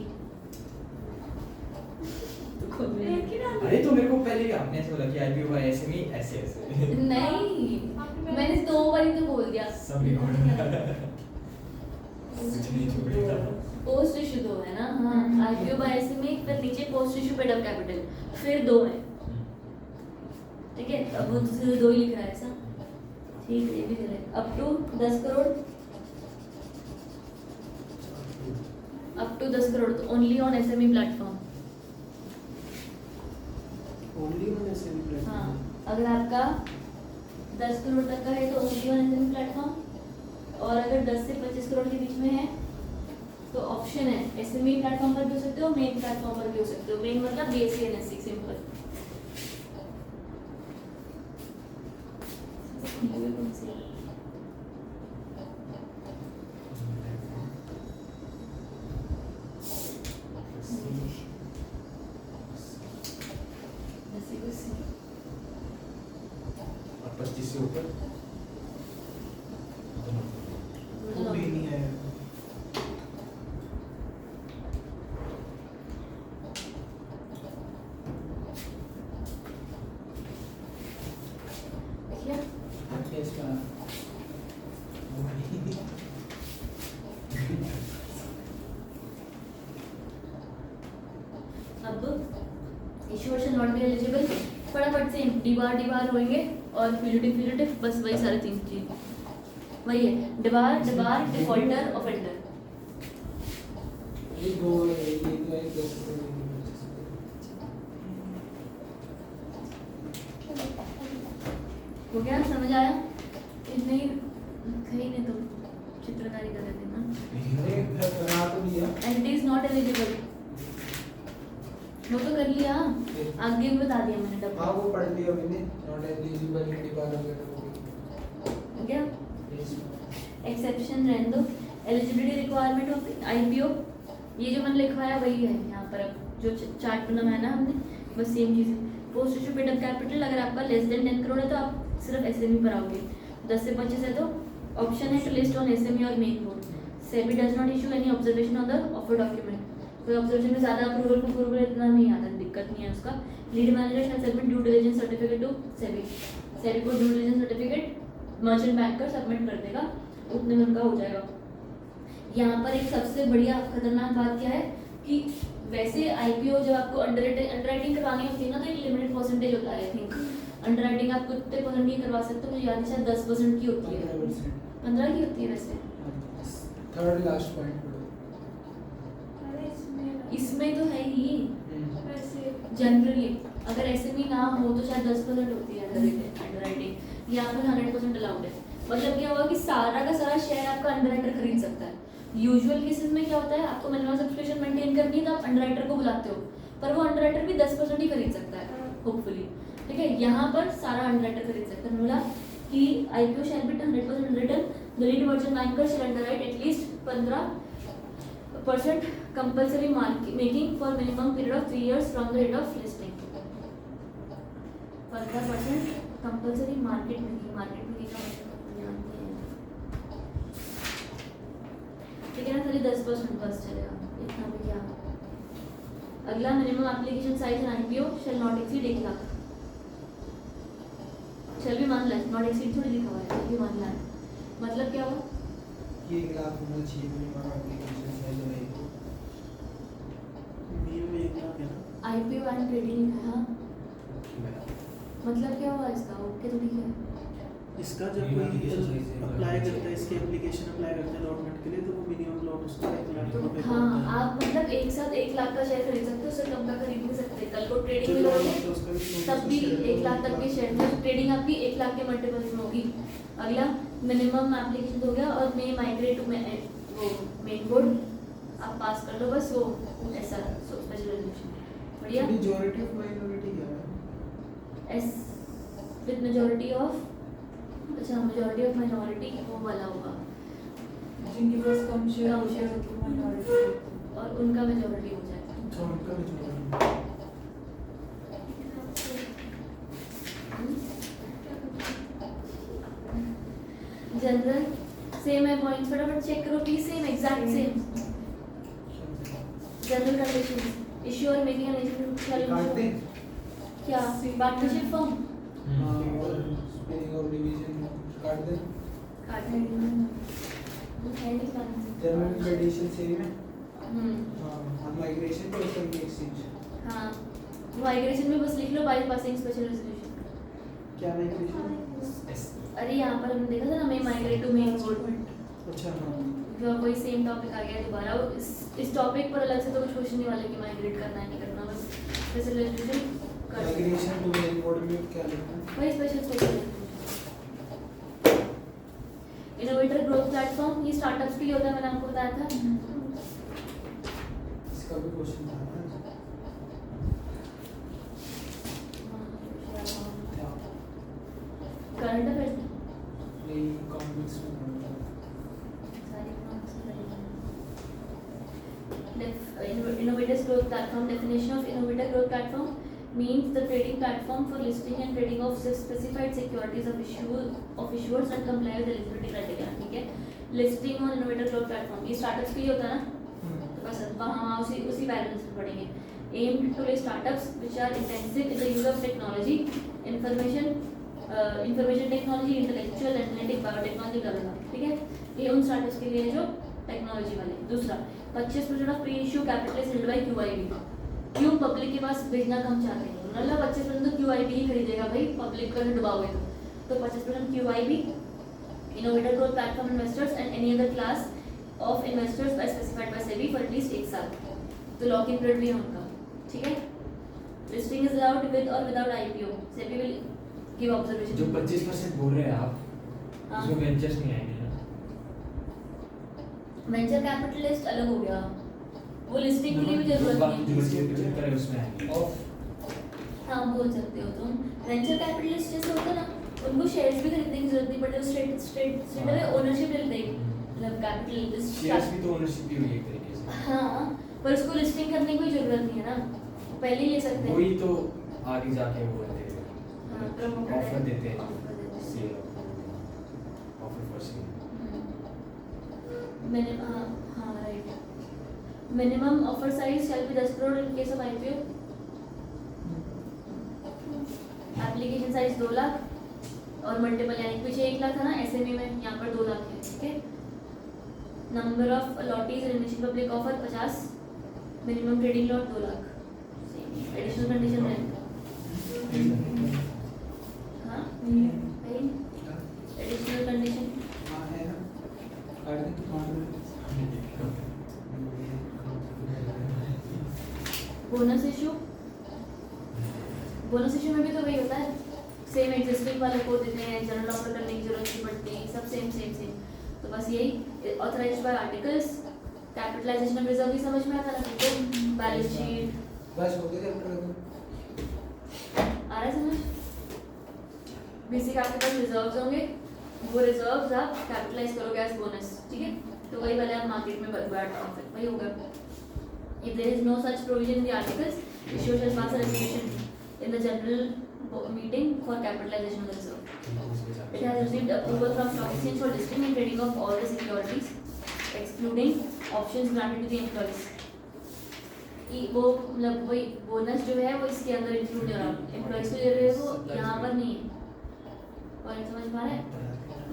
तो खुद में एक ही डाल अरे तो मेरे को पहले भी आपने ऐसे बोला कि IPO बाय SME ऐसे ऐसे नहीं, मैंने 2 बार ही तो बोल दिया। सब रिकॉर्ड कुछ नहीं छोड़ेगा। पोस्ट इशू 2 है ना, हाँ IPO बाय SME, फिर नीचे post issue paid up capital, फिर 2 है, ठीक है। अब वो दूसरे 2 ही लिख रहा है ऐसा, ठीक है, ये भी correct. Up to 10 crore, up to 10 crore तो only on SME platform. Only one SME हाँ, प्लेटफॉर्म। अगर आपका 10 करोड़ तक का है तो ओनली वन एसएमई प्लेटफॉर्म, और अगर 10 से 25 करोड़ के बीच में है तो ऑप्शन है एसएमई प्लेटफॉर्म पर भी हो सकते हो, मेन प्लेटफॉर्म पर भी हो सकते हो। मेन मतलब बीएससी एनएससी, सिंपल। और 25 से ऊपर वो भी नहीं आया। देखिए अच्छा इसका अब issuer shall not be eligible, फटाफट से डिबार होंगे और फ्यूजिटिव बस वही सारे तीन चीज वही है। Debar defaulter offender. ये दो ये तो एक 10 करोड़ हो गया, समझ आया? इतने ही कहीं नहीं तो चित्रकारी कर देते ना। अरे बना तो दिया and it is not eligible, वो तो कर लिया, आगे भी बता दिया मैंने हाँ डब्बा। वो पढ़ लिया मैंने, नॉट एलिजिबल डिपार्ट वगैरह हो गया? एक्सेप्शन रहने दो। एलिजिबिलिटी रिक्वायरमेंट ऑफ आईपीओ, ये जो मैंने लिखवाया वही है यहाँ पर। अब जो चार्ट बनाया ना हमने, बस सेम चीज़ है। Post issue paid up capital, अगर आपका लेस देन 10 करोड़ है तो आप सिर्फ एसएमई पर आओगे। 10 से 25 है तो ऑप्शन है टू लिस्ट ऑन एसएमई और main board. SEBI does not issue any observation on the offer document, कोई ऑब्जर्वेशन में ज़्यादा अप्रूवल इतना नहीं आता, दिक्कत नहीं है उसका। Lead manager shall submit due diligence certificate to SEBI, SEBI को due diligence certificate merchant bank कर सबमिट कर देगा, उतने में उनका हो जाएगा। यहाँ पर एक सबसे बढ़िया खतरनाक बात क्या है कि वैसे आईपीओ जब आपको अंडरराइटिंग करवानी होती है ना तो एक लिमिटेड परसेंटेज होता है। आई थिंक अंडरराइटिंग आप कितने परसेंट की करवा सकते हो, मुझे याद है शायद 10% की होती है, 15 की होती है वैसे। थर्ड लास्ट पॉइंट अरे इसमें तो है ही वैसे जनरली, अगर एसएमई ना हो तो शायद 10% होती है अंडरराइटिंग, यहाँ पर 100% अलाउड है। मतलब क्या होगा कि सारा का सारा शेयर आपका अंडरराइटर खरीद सकता है। यूजुअल केसेस में क्या होता है, आपको मिनिमम सब्सक्रिप्शन मेंटेन करनी है तो आप अंडरराइटर को बुलाते हो, पर वो अंडरराइटर भी 10% ही खरीद सकता है होपफुली, ठीक है। यहाँ पर सारा अंडरराइटर खरीद सकता है। बोला कि IPO shall be 100% written, the lead merchant banker shall underwrite at least 15% compulsory making for minimum period of 3 years from the date of listing. 15% compulsory market making का मतलब जानते हैं, ठीक है ना। खाली 10% बस चलेगा, इतना भी क्या। अगला minimum application size and IPO shall not exceed 1 lakh. Shall भी 1 लाख, नॉट एक्सीड थोड़ी लिखा हुआ है, शैल भी 1 लाख। मतलब क्या हुआ? ये 1 लाख होना चाहिए मिनिमम एप्लीकेशन साइज है। मीन में 1 लाख है ना। आईपीओ एंड ट्रेडिंग लिखा है, हाँ। मतलब क्या हुआ इसका? ओके तो ठीक है। इसका जब कोई अप्लाई करता है, इसकी एप्लीकेशन अप्लाई करता है लॉटमेंट के लिए, तो वो मिनिमम लॉट उसका 1 लाख तो का पे हाँ, करता है। आप मतलब एक साथ 1 लाख का शेयर खरीद सकते हो, उससे कम का खरीद नहीं सकते। कल को ट्रेडिंग में चलो, लोगे तो उसका भी तब भी 1 लाख तक के शेयर में ट्रेडिंग आपकी 1 लाख के मल्टीपल्स में होगी। अगला मिनिमम एप्लीकेशन हो गया, और मे माइग्रेट टू वो मेन बोर्ड आप पास कर लो, बस वो ऐसा स्पेशल रेजोल्यूशन। बढ़िया। मेजॉरिटी ऑफ माइनॉरिटी क्या है? एस विद मेजॉरिटी ऑफ, अच्छा मेजॉरिटी ऑफ माइनॉरिटी वो वाला होगा, जिनके पास कम शेयर कम हो शेयर शेयर माइनॉरिटी और उनका मेजॉरिटी हो जाएगा। अच्छा उनका मेजॉरिटी जनरल सेम है, पॉइंट्स फटाफट चेक करो please. Same, exact same. General conditions, issue और मेकिंग एन इश्यू काटते हैं? क्या पार्टनरशिप फॉर्म हाँ और स्पेलिंग और डिवीजन काट दे। काटने है नहीं पानी जनरल कंडीशन सेम है। हम्म, हाँ माइग्रेशन तो उसका भी एक्सचेंज। हाँ माइग्रेशन में बस लिख लो बाई पासिंग स्पेशल रेजोल्यूशन। क्या माइग्रेशन? अरे यहाँ पर हमने देखा था ना, मैं माइग्रेट टू मेन बोर्ड। अच्छा हाँ कोई सेम टॉपिक आ गया दोबारा, इस टॉपिक पर अलग से तो कुछ पूछने वाले कि माइग्रेट करना है नहीं करना, बस special resolution migration to main mode में क्या लिखना है? वही special status. Innovator growth platform ये स्टार्टअप्स के लिए होता है, मैंने आपको बताया था। इसका भी क्वेश्चन था ना? करंट अफेयर्स नहीं, इकोनॉमिक्स में पढ़ा था। Innovators growth platform definition of innovator growth platform means the trading platform for listing and trading of specified securities of issuers and comply with eligibility criteria। ठीक है, listing on innovator growth platform ये startups के लिए होता है ना, तो बस वहाँ उसी बैलेंस में पढ़ेंगे। aimed to list startups which are intensive in the use of technology, information technology, intellectual, analytic, biotechnology, blah blah। ठीक है, ये उन startups के लिए है जो टेक्नोलॉजी वाले। दूसरा 25% of pre issue capital is held by QIB। क्यों पब्लिक के पास भेजना कम चाहते हैं, मतलब 25% तो QIB ही खरीदेगा भाई, पब्लिक को डुबाओगे तो 25% QIB, innovator growth platform investors and any other class of investors by specified by SEBI for at least 1 साल। तो लॉक इन पीरियड भी है उनका। ठीक है, लिस्टिंग इज अलाउड विद और without IPO। SEBI will give observation. जो 25% बोल रहे हैं आप, हाँ। उसमें वेंचर्स नहीं आएंगे ना? वेंचर कैपिटलिस्ट अलग हो गया, वो लिस्टिंग के लिए भी जरूरत बाकी जो नहीं है। लिस्टिंग करे उसमें आएंगे। हाँ बोल सकते हो तुम। वेंचर कैपिटलिस्ट जैसे होता है ना, उनको शेयर्स भी खरीदने की जरूरत नहीं पड़ती, स्ट्रेट ओनरशिप ले लेते हैं, मतलब कैपिटल शेयर्स भी तो ओनरशिप भी हुई एक तरीके से। हाँ, पर उसको लिस्टिंग करने की कोई जरूरत नहीं है ना, पहले ही ले सकते हैं। वही तो आगे जाके वो हाँ, देते promoter हैं, ऑफर देते हैं, offer देते हैं। Sale offer for sale. हाँ right. Minimum offer size shall be 10 crore in case of IPO। Application size 2 lakh और मल्टीपल, यानी पीछे 1 लाख था ना SME में, यहाँ पर 2 लाख है। ठीक है, number of allottees in initial public offer 50, minimum trading lot 2 lakh. Additional condition है। हाँ एडिशनल कंडीशन हाँ है ना, काट दे बोनस इशू में भी तो वही होता है, सेम एग्जिस्टिंग वाले को देते हैं, जनरल ऑफर करने की जरूरत नहीं पड़ती, सब सेम। तो बस यही authorized by articles. Capitalization of reserve भी समझ में आता है ना, बैलेंस शीट बस हो गया चैप्टर खत्म। आ रहा है समझ। बेसिक आपके पास रिजर्व्स होंगे, वो रिजर्व्स आप कैपिटलाइज करोगे एज बोनस। ठीक है, तो वही वाले आप मार्केट में बैठ पाओगे, वही होगा। If there is no such provision in the articles, issuer shall pass a resolution in the general meeting for capitalization of the reserve. It has received approval from stock exchange for listing and trading of all the securities, excluding options granted to the employees. वो मतलब वही bonus जो है वो इसके अंदर include है, employees को दे रहे हो, यहाँ पर नहीं है। पॉइंट समझ पा रहे हैं?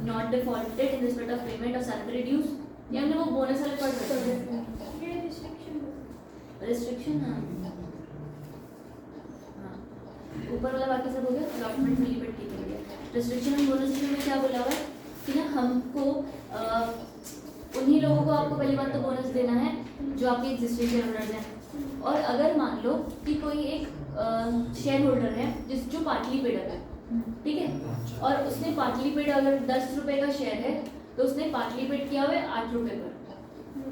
Not defaulted in respect of payment of salary dues, ये हमने वो बोनस वाले पढ़ रहे थे। ये रिस्ट्रिक्शन। हाँ ऊपर वाला बाकी सब हो गया, अलॉटमेंट लिमिट ठीक हो गया। रिस्ट्रिक्शन एंड बोनस में क्या बोला हुआ है कि ना हमको उन्हीं लोगों को आपको पहली बात तो बोनस देना है जो आपके एग्जिस्टिंग शेयर होल्डर्स हैं। और अगर मान लो कि कोई एक शेयर होल्डर है जो पार्टली पेड है, ठीक है, और उसने पार्टली पेड अगर 10 रुपए का शेयर है तो उसने पार्टली पेड किया हुआ है 8 रुपए पर।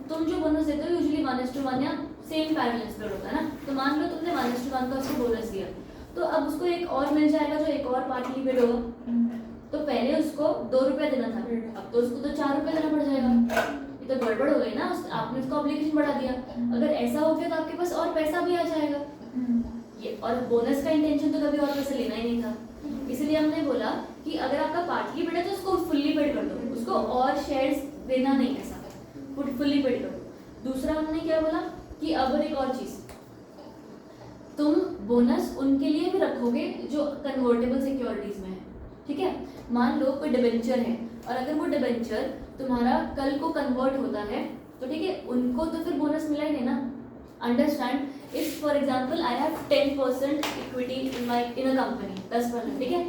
तुम जो बोनस देते हो यूजुअली 1:1 या सेम पैरेलल स्प्लिट होता है ना, तो मान लो तुमने 1:1 का उसको बोनस दिया, तो अब उसको एक और मिल जाएगा जो एक और पार्टली पेड होगा। तो पहले उसको 2 रुपए देना था, अब तो उसको तो 4 रुपए देना पड़ जाएगा। ये तो गड़बड़ हो गई ना, आपने उसको ऑब्लिगेशन बढ़ा दिया। अगर ऐसा हो गया तो आपके पास और पैसा भी आ जाएगा। ये और बोनस का इंटेंशन तो कभी और पैसा लेना ही नहीं था, इसलिए हमने बोला कि अगर आपका पार्टली पेड है तो उसको फुल्ली पेड कर दो, उसको और शेयर्स देना नहीं, ऐसा फुल्ली पेड कर दो। दूसरा हमने क्या बोला कि अब एक और चीज, तुम बोनस उनके लिए भी रखोगे जो कन्वर्टेबल सिक्योरिटीज में है। ठीक है, मान लो कोई डिबेंचर है और अगर वो डिबेंचर तुम्हारा कल को कन्वर्ट होता है तो ठीक है, उनको तो फिर बोनस मिला ही नहीं ना। Understand, if for example I have 10% equity in a company, 10%, ठीक है,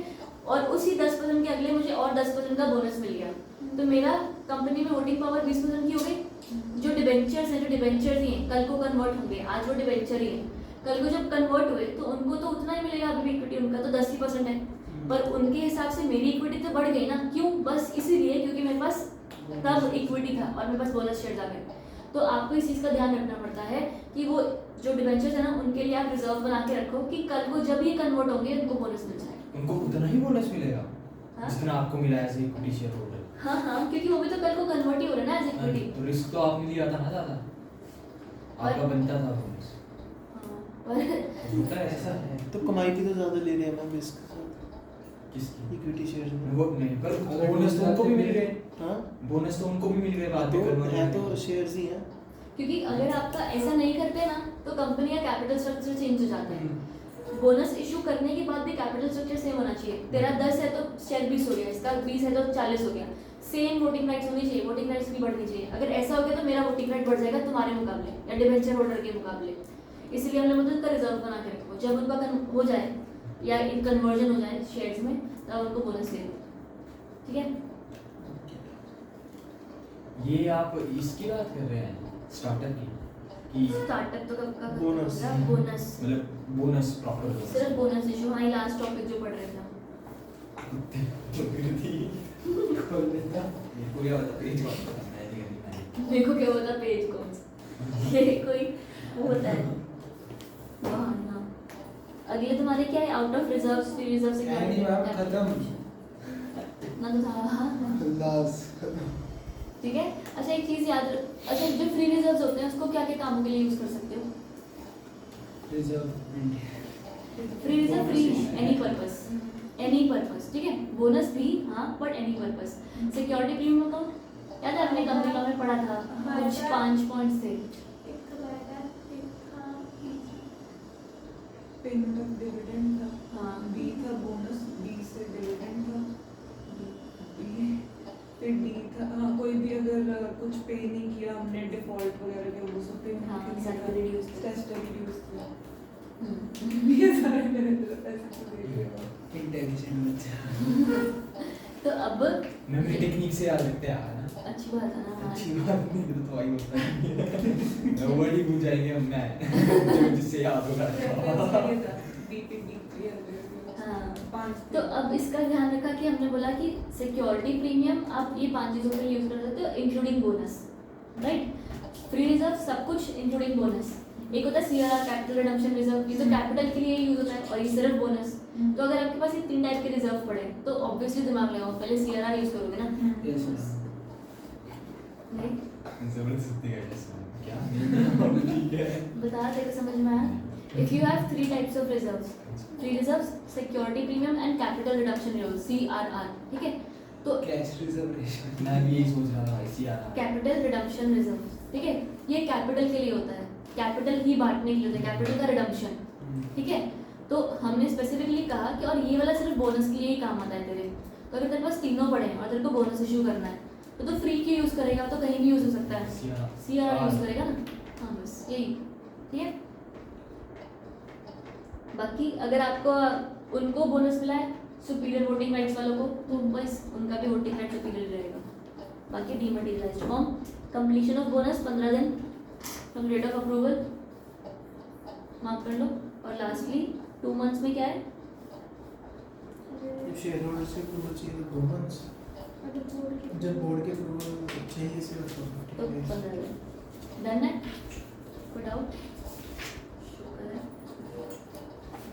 और उसी 10% के अगले मुझे और 10% का बोनस मिल गया, तो मेरा कंपनी में वोटिंग पावर 20% की हो गई। जो डिबेंचर्स हैं ही हैं, कल को कन्वर्ट होंगे, आज वो डिबेंचर ही है, कल को जब कन्वर्ट हुए तो उनको तो उतना ही मिलेगा, अभी भी इक्विटी उनका तो 10% है, पर उनके हिसाब से मेरी इक्विटी तो बढ़ गई ना। क्यों? बस इसीलिए क्योंकि मेरे पास तब इक्विटी था और मेरे पास बोनस शेयर आ गए। तो आपको इस चीज़ का ध्यान रखना पड़ता है कि वो जो डिबेंचर्स है ना उनके लिए आप रिजर्व बना के रखो कि कल को जब ये कन्वर्ट होंगे उनको बोनस मिल जाए। उनको उतना ही बोनस मिलेगा हाँ? जितना आपको मिला एज इक्विटी शेयर होल्डर। हाँ, क्योंकि वो भी तो कल को कन्वर्ट ही हो रहा है ना एज इक्विटी। तो रिस्क तो आपने लिया था ना ज़्यादा, आपका बनता था बोनस। पर होता है ऐसा है। तो कमाई भी तो ज़्यादा ले रहे हैं मैम रिस्क किसकी? इक्विटी शेयर में। वो नहीं, पर अगर बोनस तो उनको भी मिल गए। हाँ बोनस तो उनको भी मिल गए बाद में तो convert है होने तो में। शेयर्स ही हैं। क्योंकि अगर आपका ऐसा नहीं करते ना तो कंपनी का कैपिटल स्ट्रक्चर चेंज हो जाता है। बोनस इशू करने के बाद भी कैपिटल स्ट्रक्चर सेम होना चाहिए। तेरा 10 है तो शेयर 20 हो गया, इसका 20 है तो 40 हो गया। सेम वोटिंग राइट्स होनी चाहिए, वोटिंग राइट्स भी बढ़नी चाहिए। अगर ऐसा हो गया तो मेरा वोटिंग राइट बढ़ जाएगा तुम्हारे मुकाबले या डिबेंचर होल्डर के मुकाबले। इसलिए हमने मतलब उनका रिजर्व बना के रखो, जब उनका हो जाए या इन कन्वर्जन हो जाए शेयर्स में तब उनको बोनस दे दो। ठीक है? ये आप इसकी बात कर रहे हैं स्टार्टअप की कि स्टार्टअप तो कब का बोनस। बोनस मतलब बोनस प्रॉपर सिर्फ बोनस इशू। हाँ, लास्ट टॉपिक जो पढ़ रहे थे हम। खोल देता। मेरे को क्या पता पेज कौन सा है, मैं नहीं करनी मेरे को क्या होता पेज कौन सा? ये कोई वो होता है बहाना। अगले तुम्हारे क्या है? Out of reserves, free reserve से नहीं मैम खत्म। ना तो था। लास्ट खत्म। ठीक है। अच्छा एक चीज याद अच्छा जो फ्री रिजर्व्स होते हैं उसको क्या क्या कामों के लिए यूज कर सकते हो? Reserve free reserve free any purpose. ठीक है। बोनस भी हाँ but any purpose. Security premium account याद है अपने कंपनी में पढ़ा था कुछ 5 पॉइंट्स थे। पेमेंट ऑफ डिविडेंड था, हाँ। बी था बोनस, बी से डिविडेंड था, बी फिर डी था हाँ कोई भी अगर कुछ पे नहीं किया हमने डिफॉल्ट वगैरह के वो सब हाँ, पेमेंट statutory dues थे। स्टैट्यूटरी ड्यूज थे। हम्म। ये सारे मेरे तरफ ऐसे तो देख रहे हो। इंटेलिजेंट बच्चा। तो अब मेमोरी टेक्निक से याद रखते हैं ना। अच्छी बात है ना। अच्छी बात नहीं तो आई होता है वर्ड ही भूल जाएंगे हम मैं जो जिससे याद होगा। हाँ। तो अब इसका ध्यान रखा कि हमने बोला कि सिक्योरिटी प्रीमियम आप ये 5 चीज़ों के लिए यूज कर सकते हो including bonus, right? Free reserve सब कुछ इंक्लूडिंग बोनस। एक होता है सीआरआर कैपिटल रिडम्पशन रिजर्व, ये तो कैपिटल के लिए यूज होता है और ये सिर्फ बोनस। तो अगर आपके पास ये 3 टाइप के रिजर्व पड़े तो ऑब्वियसली दिमाग लगाओ पहले सीआरआर यूज करोगे ना। यस नहीं जबरदस्ती है क्या ठीक है बता दे तो समझ में आया। If you have 3 types of reserves, free reserves, security premium and capital reduction reserve CRR. ठीक है। तो कैश रिजर्वेशन। मैं भी यही सोच रहा था ICR कैपिटल रिडम्पशन रिजर्व, ठीक है, ये कैपिटल के लिए होता है, कैपिटल ही बांटने के लिए होता है, कैपिटल का रिडम्पशन। ठीक है। तो हमने स्पेसिफिकली कहा कि और ये वाला सिर्फ बोनस के लिए ही काम आता है तेरे। तो अगर तेरे पास तीनों पड़े हैं और तेरे को बोनस इशू करना है तो फ्री की यूज करेगा, तो कहीं भी यूज हो सकता है, सीआरआर यूज करेगा ना। हाँ बस यही। ठीक है। बाकी अगर आपको उनको बोनस मिला है सुपीरियर वोटिंग राइट्स वालों को तो बस उनका भी वोटिंग राइट सुपीरियर रहेगा। बाकी dematerialized form completion of bonus 15 दिन from date of approval mark कर लो। और लास्टली 2 मंथ्स में क्या है? जब शेयर होल्डर से अप्रूवल चाहिए तो 2 मंथ्स, जब बोर्ड के अप्रूवल चाहिए सिर्फ तो 15 दिन। डन है? पुट आउट शुक्र है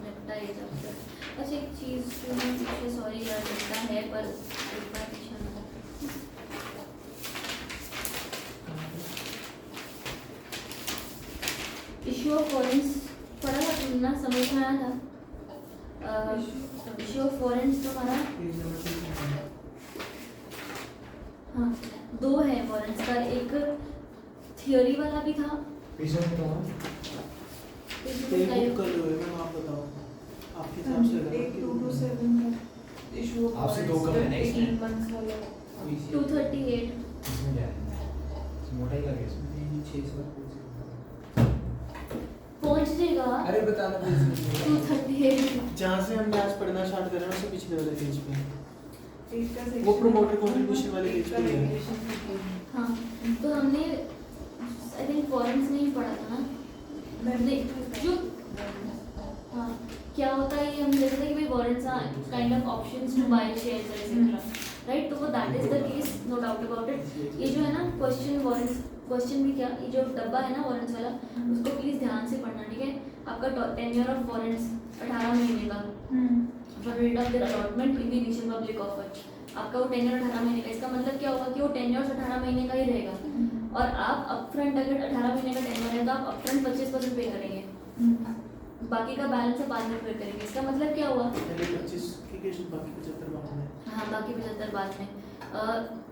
लगता है जब तक। अच्छा एक चीज़ जो मैं पीछे सॉरी यार लगता है पर एक बार पीछे ना इशू ऑफ वॉरेंट्स पढ़ा था तुमने ना, समझ में आया था? इशू ऑफ वॉरेंट्स तुम्हारा हाँ 2 है वॉरेंट्स का, एक थियोरी वाला भी था। पेशेंट तो एक बुक कर लो मैम, आप बताओ आपके हिसाब से लगा एक कि 227 का इशू ऑफ आपसे 2 कम है ना इसमें? 18 मंथ्स वाला 238 इसमें क्या है मोटा ही लगे इसमें 600 पहुंच जाएगा। अरे बताना प्लीज। 238 जहाँ से हम आज पढ़ना स्टार्ट कर रहे हैं उससे पिछले वाले पेज पे एक का वो section promoter है, contribution वाले एक पेज का पे है। regulation section है। हाँ तो हमने आई थिंक वॉरेंट्स नहीं पढ़ा था ना। मैंने जो हाँ, क्या होता है ये हम जैसे कि भाई warrants are kind of options to buy shares etcetera, right? तो वो that is the case, no doubt about it. ये जो है ना क्वेश्चन वारंट्स, क्वेश्चन भी क्या, ये जो डब्बा है ना वारंट्स वाला, उसको प्लीज ध्यान से पढ़ना, ठीक है? आपका टेन्योर ऑफ वारंट्स 18 महीने का for rate of the allotment in the initial public offer. आपका वो टेन्योर 18 महीने का, इसका मतलब क्या होगा कि वो टेन्योर 18 महीने का ही रहेगा। और आप अपफ्रंट अगर 18 महीने का टेन्योर है तो आप अपफ्रंट 25% पे करेंगे, बाकी का बैलेंस आप बाद में पे करेंगे। इसका मतलब क्या हुआ? पहले 25 की केस, बाकी 75 बाद में। हाँ, बाकी 75 बाद में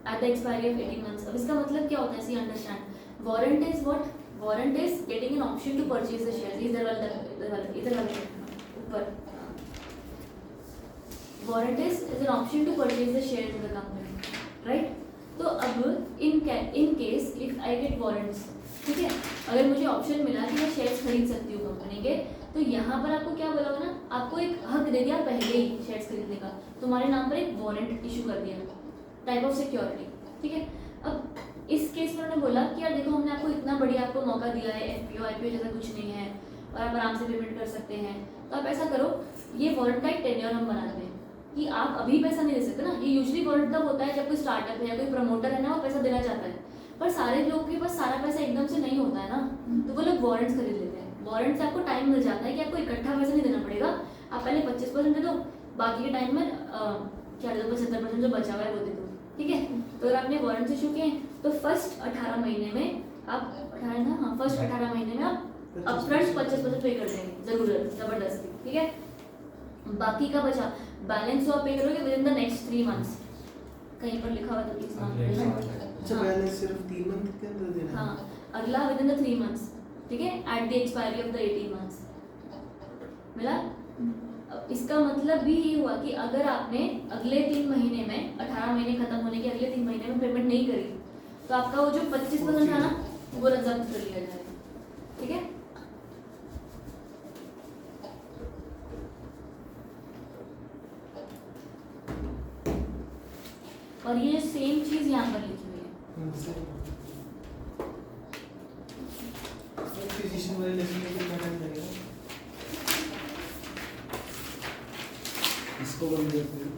at the expiry of 18 months. अब इसका मतलब क्या होता है? See understand, warrant is what? Warrant is getting an option to purchase the shares. इधर वाले ऊपर, warrant is an option to purchase the shares in the company, right? तो अब in case if I get warrants, ठीक है, अगर मुझे option मिला कि मैं शेयर्स खरीद सकती हूँ कंपनी के, तो यहाँ पर आपको क्या बोला होगा ना, आपको एक हक दे दिया पहले ही शेयर्स खरीदने का, तुम्हारे नाम पर एक वारंट इशू कर दिया, टाइप ऑफ सिक्योरिटी, ठीक है? अब इस केस में उन्होंने बोला कि यार देखो, हमने आपको इतना बढ़िया आपको मौका दिया है, एफपीओ आईपीओ जैसा कुछ नहीं है और आप आराम से पेमेंट कर सकते हैं, तो आप ऐसा करो, ये वारंट का एक टेन्योर हम बनाते हैं कि आप अभी पैसा नहीं दे सकते ना। ये यूजुअली वारंट तब होता है जब कोई स्टार्टअप है या कोई प्रमोटर है ना, वो पैसा देना चाहता है, पर सारे लोग के पास सारा पैसा एकदम से नहीं होता है ना, तो वो लोग वारंट्स खरीद लेते हैं। वारंट से आपको टाइम मिल जाता है कि आपको इकट्ठा पैसा नहीं देना पड़ेगा, आप पहले 25% दे दो, बाकी के टाइम में क्या दे दो, 75% जो बचा हुआ है वो दे दो, ठीक है? तो अगर आपने वारंट इशू किए तो फर्स्ट 18 महीने में आप 18 ना, हाँ, फर्स्ट 18 महीने में आप अपफ्रंट 25% पे कर देंगे, जरूर, जबरदस्ती, ठीक है? बाकी का बचा बैलेंस आप पे करोगे with in the next 3 months. कहीं पर लिखा हुआ था प्लीज नाम देना। अच्छा, बैलेंस सिर्फ 3 मंथ के अंदर देना है? हाँ, अगला विद इन द 3 मंथ्स, ठीक है, eight the expiry of the 18 months. मिला? अब इसका मतलब भी ये हुआ कि अगर आपने अगले 3 महीने में, 18 महीने खत्म होने के अगले 3 महीने में पेमेंट नहीं करी, तो आपका वो जो 25% था ना, वो रद्द कर लिया जाएगा, ठीक है? और ये सेम चीज यहाँ पर लिखी हुई है। एक्विजिशन वाले लेसन में कितना टाइम लगेगा? इसको बंद करते हैं।